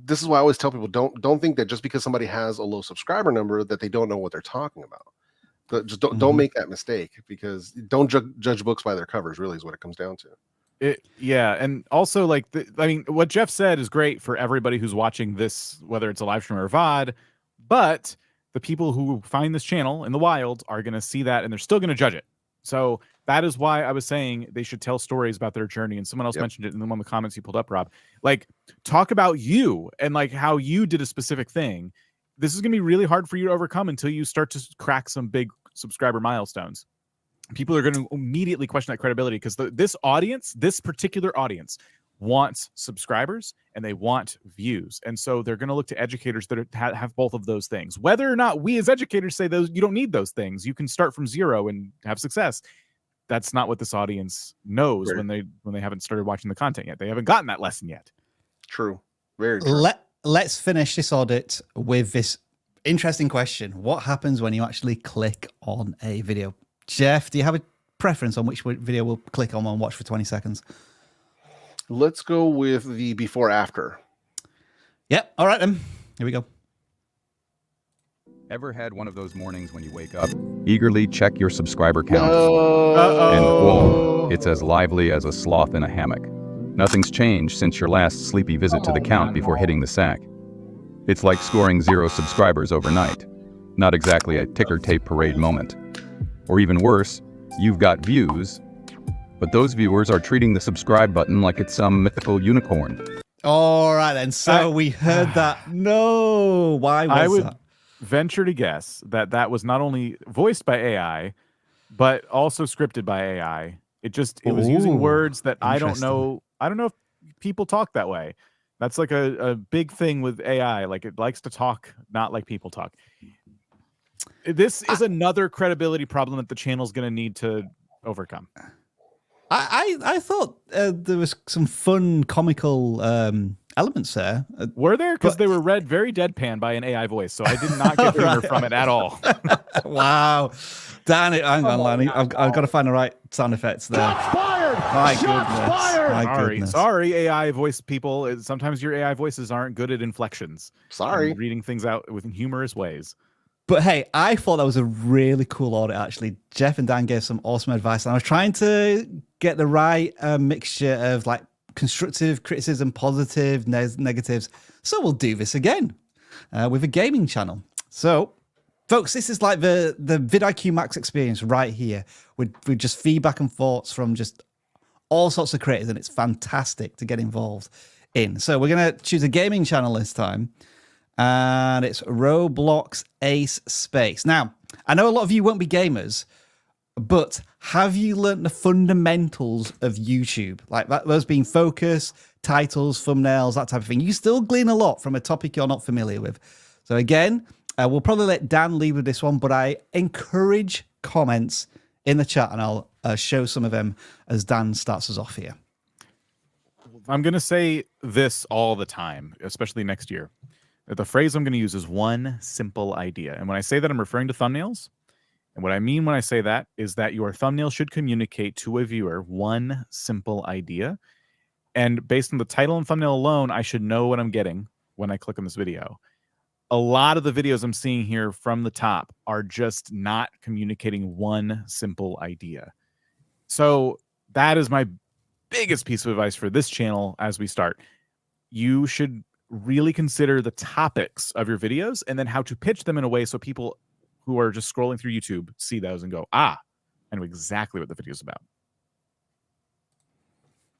this is why I always tell people, don't think that just because somebody has a low subscriber number that they don't know what they're talking about. But just don't make that mistake, because don't judge books by their covers, really is what it comes down to. Yeah, and also, like, I mean, what Jeff said is great for everybody who's watching this, whether it's a live stream or a VOD, but the people who find this channel in the wild are going to see that, and they're still going to judge it. So that is why I was saying they should tell stories about their journey. And someone else mentioned it in one of the comments you pulled up, Rob. Like, talk about you and like how you did a specific thing. This is going to be really hard for you to overcome until you start to crack some big subscriber milestones. People are going to immediately question that credibility, because this particular audience wants subscribers and they want views. And so they're going to look to educators that have both of those things. Whether or not we as educators say those, you don't need those things, you can start from zero and have success. That's not what this audience knows when they haven't started watching the content yet. They haven't gotten that lesson yet. True. Very true. Let's finish this audit with this interesting question. What happens when you actually click on a video? Jeff, do you have a preference on which video we'll click on and watch for 20 seconds? Let's go with the before after. Yep. All right, then. Here we go. Ever had one of those mornings when you wake up, eagerly check your subscriber count, and whoa, it's as lively as a sloth in a hammock. Nothing's changed since your last sleepy visit to the count before hitting the sack. It's like scoring 0 subscribers overnight. Not exactly a ticker tape parade moment. Or even worse, you've got views, but those viewers are treating the subscribe button like it's some mythical unicorn. All right, then. So we heard that. No, why was that? I would venture to guess that that was not only voiced by AI, but also scripted by AI. It was using words that I don't know. I don't know if people talk that way. That's like a big thing with AI. Like, it likes to talk not like people talk. This is another credibility problem that the channel's going to need to overcome. I thought there was some fun, comical elements there. Were there? Because they were read very deadpan by an AI voice, so I did not get humor from it at all. Wow. Damn it. Hang on, Lanny. I've got to find the right sound effects there. My goodness. Sorry, AI voice people. Sometimes your AI voices aren't good at inflections. Sorry. Reading things out with humorous ways. But hey, I thought that was a really cool audit, actually. Jeff and Dan gave some awesome advice, and I was trying to get the right mixture of like constructive criticism, positive, negatives. So we'll do this again with a gaming channel. So, folks, this is like the vidIQ Max experience right here with just feedback and thoughts from just all sorts of creators, and it's fantastic to get involved in. So we're going to choose a gaming channel this time. And it's RobloxAceSpace. Now, I know a lot of you won't be gamers, but have you learned the fundamentals of YouTube? Like those being focus, titles, thumbnails, that type of thing. You still glean a lot from a topic you're not familiar with. So again, we'll probably let Dan lead with this one, but I encourage comments in the chat, and I'll show some of them as Dan starts us off here. I'm going to say this all the time, especially next year. The phrase I'm going to use is one simple idea. And when I say that, I'm referring to thumbnails. And what I mean when I say that is that your thumbnail should communicate to a viewer one simple idea. And based on the title and thumbnail alone, I should know what I'm getting when I click on this video. A lot of the videos I'm seeing here from the top are just not communicating one simple idea. So that is my biggest piece of advice for this channel as we start. You should really consider the topics of your videos and then how to pitch them in a way so people who are just scrolling through YouTube see those and go, I know exactly what the video is about.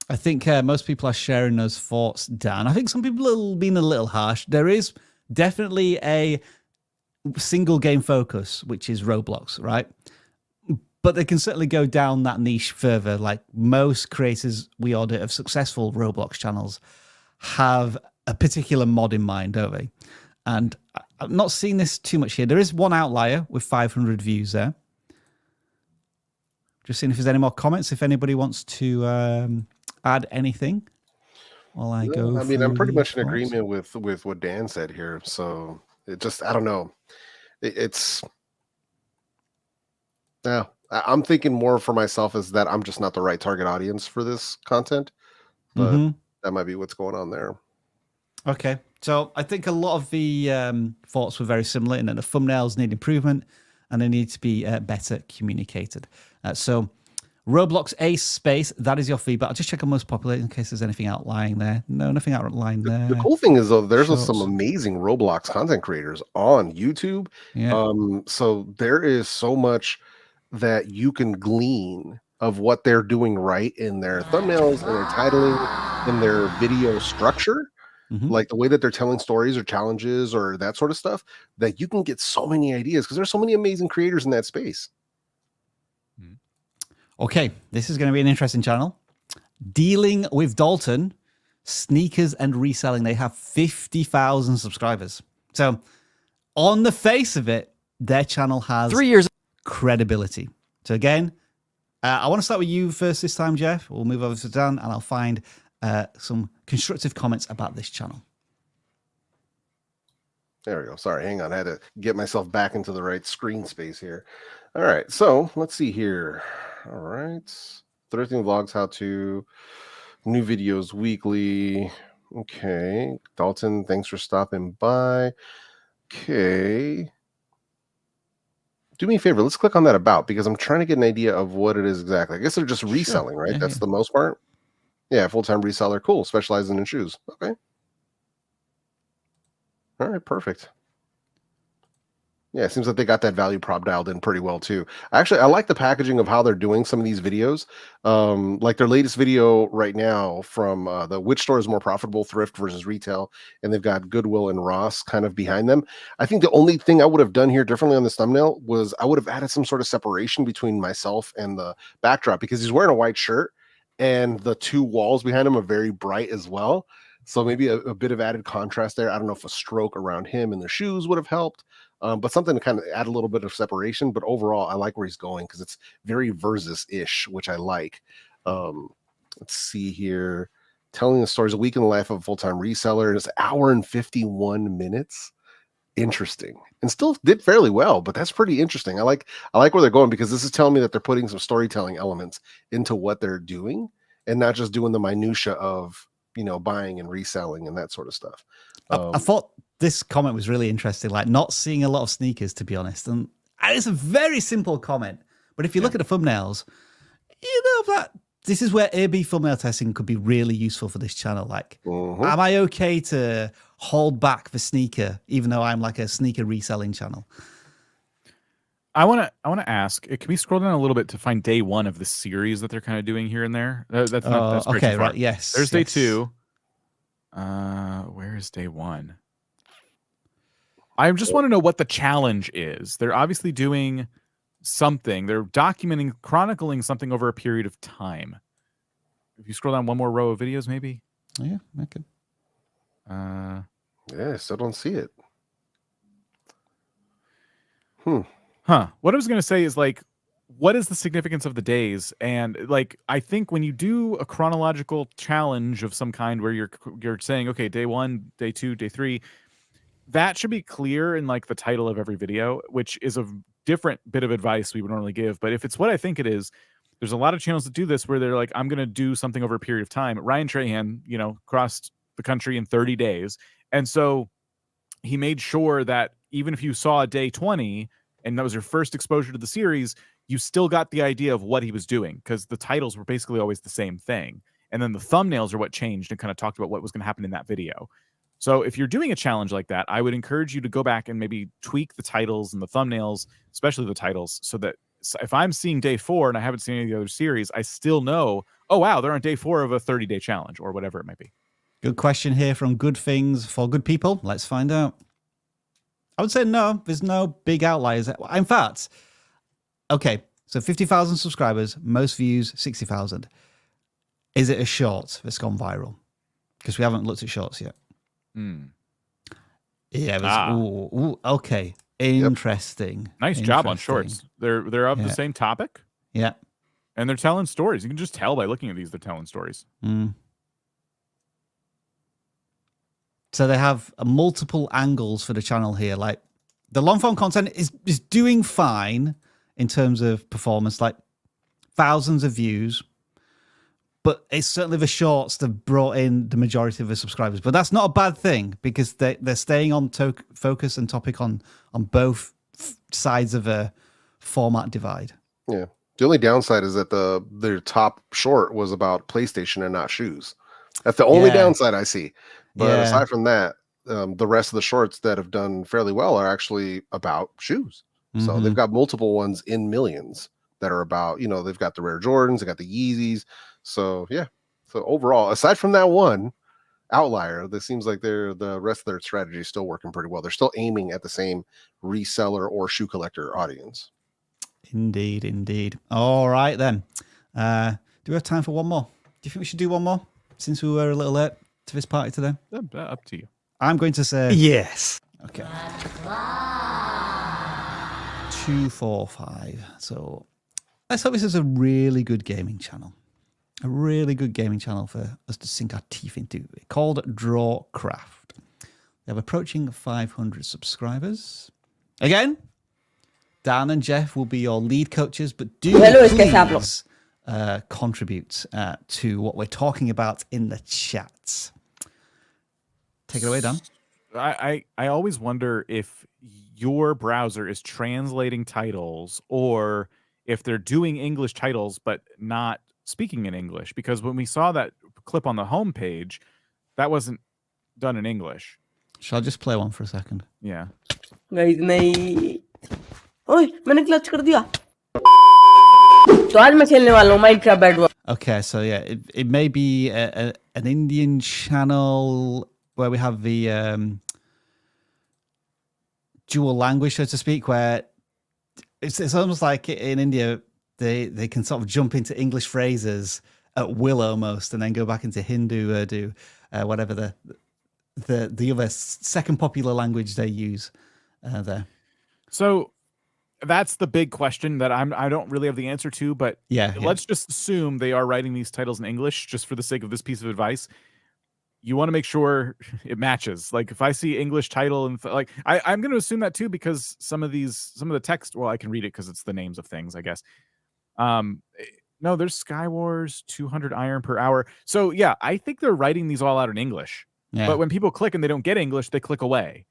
I think most people are sharing those thoughts, Dan. I think some people are being a little harsh. There is definitely a single game focus, which is Roblox, right? But they can certainly go down that niche further. Like most creators we audit of successful Roblox channels have a particular mod in mind, don't they? And I'm not seeing this too much here. There is one outlier with 500 views there. Just seeing if there's any more comments, if anybody wants to add anything while I go. I mean, I'm pretty much in agreement with what Dan said here. So it just, I don't know. Yeah, I'm thinking more for myself is that I'm just not the right target audience for this content, but that might be what's going on there. Okay. So I think a lot of the thoughts were very similar in that the thumbnails need improvement and they need to be better communicated. So RobloxAceSpace, that is your feedback. I'll just check on most popular in case there's anything outlying there. No, nothing outlying there. The cool thing is, though, there's some amazing Roblox content creators on YouTube. Yeah. So there is so much that you can glean of what they're doing right in their thumbnails and their titling, in their video structure. Like the way that they're telling stories or challenges or that sort of stuff, that you can get so many ideas because there's so many amazing creators in that space. Okay, this is going to be an interesting channel. Dealing with Dalton, sneakers and reselling. They have 50,000 subscribers. So on the face of it, their channel has 3 years credibility. So again, I want to start with you first this time, Jeff. We'll move over to Dan and I'll find some constructive comments about this channel. There we go. Sorry, hang on. I had to get myself back into the right screen space here. All right, so let's see here. All right. 13 vlogs, how to, new videos weekly. Okay. Dalton, thanks for stopping by. Okay. Do me a favor. Let's click on that about because I'm trying to get an idea of what it is exactly. I guess they're just reselling, right? That's the most part. Yeah, full-time reseller. Cool. Specializing in shoes. Okay. All right, perfect. Yeah, it seems like they got that value prop dialed in pretty well too. Actually, I like the packaging of how they're doing some of these videos. Like their latest video right now from the which store is more profitable, thrift versus retail, and they've got Goodwill and Ross kind of behind them. I think the only thing I would have done here differently on this thumbnail was I would have added some sort of separation between myself and the backdrop because he's wearing a white shirt and the two walls behind him are very bright as well. So maybe a bit of added contrast there. I don't know if a stroke around him and the shoes would have helped, but something to kind of add a little bit of separation. But overall, I like where he's going because it's very Versus-ish, which I like. Let's see here. Telling the stories, a week in the life of a full-time reseller. It's an hour and 51 minutes. Interesting. And still did fairly well, but that's pretty interesting. I like where they're going because this is telling me that they're putting some storytelling elements into what they're doing and not just doing the minutia of, you know, buying and reselling and that sort of stuff. I thought this comment was really interesting, like not seeing a lot of sneakers, to be honest. And it's a very simple comment. But if you look at the thumbnails, you know that this is where A/B thumbnail testing could be really useful for this channel. Like, am I okay to hold back the sneaker, even though I'm like a sneaker reselling channel? I want to ask, can we scroll down a little bit to find day one of the series that they're kind of doing here and there? That's okay, right. Yes. There's day two. Where is day one? I just want to know what the challenge is. They're obviously doing something. They're documenting, chronicling something over a period of time. If you scroll down one more row of videos, maybe. Yeah, okay. Yeah, still don't see it. What I was going to say is, like, what is the significance of the days? And, like, I think when you do a chronological challenge of some kind where you're saying, okay, day one, day two, day three, that should be clear in, like, the title of every video, which is a different bit of advice we would normally give. But if it's what I think it is, there's a lot of channels that do this where they're like, I'm going to do something over a period of time. Ryan Trahan, you know, crossed the country in 30 days. And so he made sure that even if you saw day 20 and that was your first exposure to the series, you still got the idea of what he was doing, because the titles were basically always the same thing. And then the thumbnails are what changed and kind of talked about what was going to happen in that video. So if you're doing a challenge like that, I would encourage you to go back and maybe tweak the titles and the thumbnails, especially the titles, so that if I'm seeing day 4 and I haven't seen any of the other series, I still know, oh, wow, they're on day 4 of a 30-day challenge or whatever it might be. Good question here from Good Things for Good People. Let's find out. I would say no, there's no big outliers. In fact, okay, so 50,000 subscribers, most views, 60,000. Is it a short that's gone viral? Because we haven't looked at shorts yet. Yeah. Okay. Interesting. Nice job on shorts. They're of the same topic. Yeah. And they're telling stories. You can just tell by looking at these, they're telling stories. So they have multiple angles for the channel here. Like the long form content is doing fine in terms of performance, like thousands of views. But it's certainly the shorts that brought in the majority of the subscribers. But that's not a bad thing, because they're staying on focus and topic on both sides of a format divide. Yeah. The only downside is that their top short was about PlayStation and not shoes. That's the only downside I see. But aside from that, the rest of the shorts that have done fairly well are actually about shoes. So they've got multiple ones in millions that are about, you know, they've got the rare Jordans, they got the Yeezys. So yeah. So overall, aside from that one outlier, it seems like the rest of their strategy is still working pretty well. They're still aiming at the same reseller or shoe collector audience. Indeed, indeed. All right then. Do we have time for one more? Do you think we should do one more, since we were a little late to this party today? Up to you. I'm going to say yes. Okay. 2, 4, 5. So let's hope this is a really good gaming channel. A really good gaming channel for us to sink our teeth into. Called DrawCraft. They're approaching 500 subscribers. Again, Dan and Jeff will be your lead coaches, but do please contribute to what we're talking about in the chat. Take it away, Dan. I always wonder if your browser is translating titles or if they're doing English titles but not speaking in English, because when we saw that clip on the home page, that wasn't done in English. Shall I just play one for a second? Yeah. Okay, so yeah, it may be an Indian channel where we have the dual language, so to speak, where it's almost like in India they can sort of jump into English phrases at will almost, and then go back into Hindu, Urdu, whatever the other second popular language they use there. So that's the big question that I don't really have the answer to, but let's just assume they are writing these titles in English just for the sake of this piece of advice. You want to make sure it matches. Like if I see English title and like I'm going to assume that too, because some of the text, well, I can read it because it's the names of things, I guess. No, there's Sky Wars 200 iron per hour. So yeah, I think they're writing these all out in English. Yeah. But when people click and they don't get English, they click away.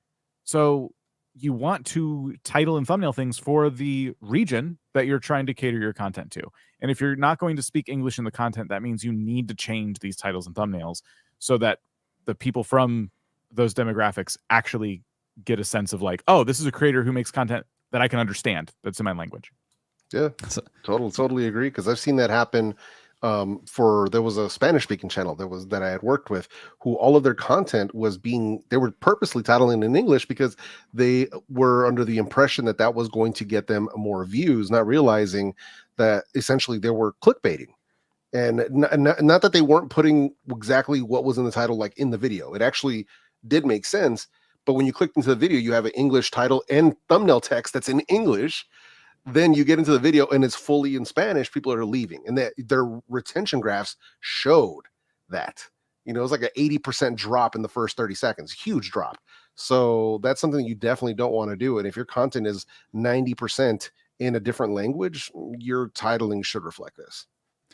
So you want to title and thumbnail things for the region that you're trying to cater your content to. And if you're not going to speak English in the content, that means you need to change these titles and thumbnails so that the people from those demographics actually get a sense of like, oh, this is a creator who makes content that I can understand that's in my language. Yeah, totally agree. Because I've seen that happen. There was a Spanish speaking channel that I had worked with, who all of their content they were purposely titling in English because they were under the impression that was going to get them more views, not realizing that essentially they were clickbaiting. And not that they weren't putting exactly what was in the title, like in the video. It actually did make sense. But when you clicked into the video, you have an English title and thumbnail text that's in English. Then you get into the video and it's fully in Spanish. People are leaving, and their retention graphs showed that. You know, it was like an 80% drop in the first 30 seconds, huge drop. So that's something you definitely don't want to do. And if your content is 90% in a different language, your titling should reflect this.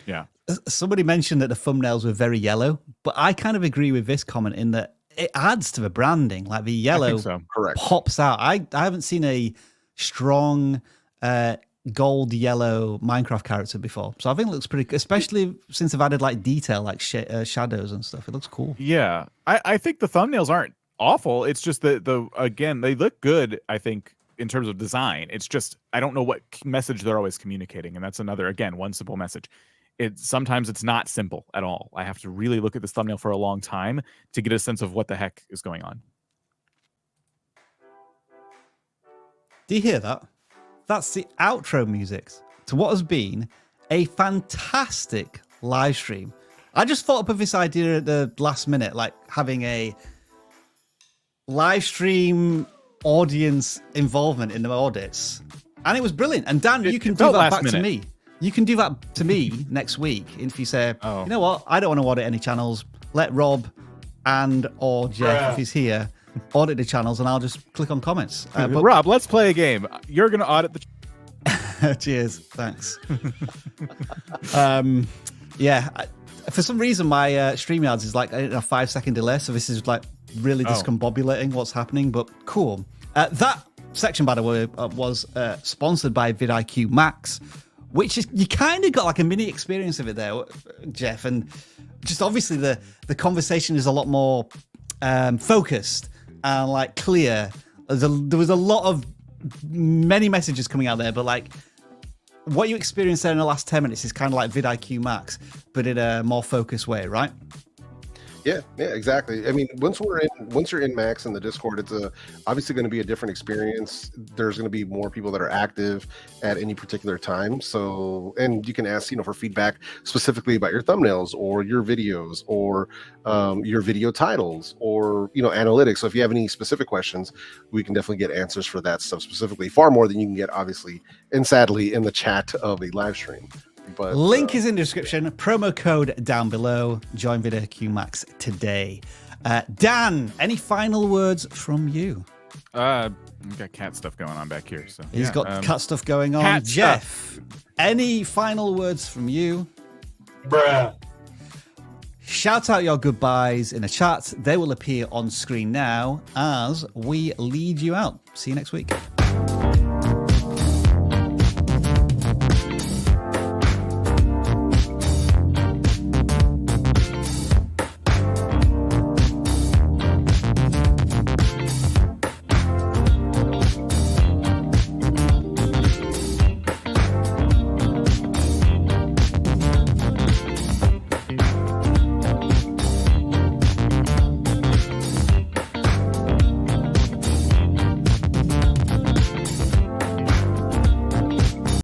Yeah. Somebody mentioned that the thumbnails were very yellow, but I kind of agree with this comment in that it adds to the branding. Like the yellow pops out. I haven't seen a strong gold yellow Minecraft character before, so I think it looks pretty good, especially since they've added like detail, like shadows and stuff. It looks cool. Yeah, I think the thumbnails aren't awful. It's just again, they look good, I think, in terms of design. It's just I don't know what message they're always communicating, and that's another, again, one simple message. Sometimes it's not simple at all. I have to really look at this thumbnail for a long time to get a sense of what the heck is going on. Do you hear that? That's the outro music to what has been a fantastic live stream. I just thought up of this idea at the last minute, like having a live stream audience involvement in the audits. And it was brilliant. And Dan, you can do that back to me. You can do that to me next week if you say, you know what, I don't want to audit any channels. Let Rob or Jeff, if he's here, audit the channels, and I'll just click on comments. But Rob, let's play a game. You're going to audit the... Cheers. Thanks. Yeah. For some reason, my StreamYards is like a 5-second delay, so this is like really discombobulating what's happening, but cool. That section, by the way, was sponsored by vidIQ Max, which is, you kind of got like a mini experience of it there, Jeff, and just obviously the conversation is a lot more focused and like clear. There was a lot of many messages coming out there, but like what you experienced there in the last 10 minutes is kind of like vidIQ Max, but in a more focused way, right? Yeah, exactly. I mean, once you're in Max in the Discord, it's obviously going to be a different experience. There's going to be more people that are active at any particular time. So, and you can ask, for feedback specifically about your thumbnails or your videos or your video titles or, analytics. So if you have any specific questions, we can definitely get answers for that stuff specifically, far more than you can get, obviously, and sadly, in the chat of a live stream. But, link is in the description. Promo code down below. Join vidIQ Max today. Dan, any final words from you? We've got cat stuff going on back here. So he's got cat stuff going on. Jeff, any final words from you? Bruh. Shout out your goodbyes in the chat. They will appear on screen now as we lead you out. See you next week.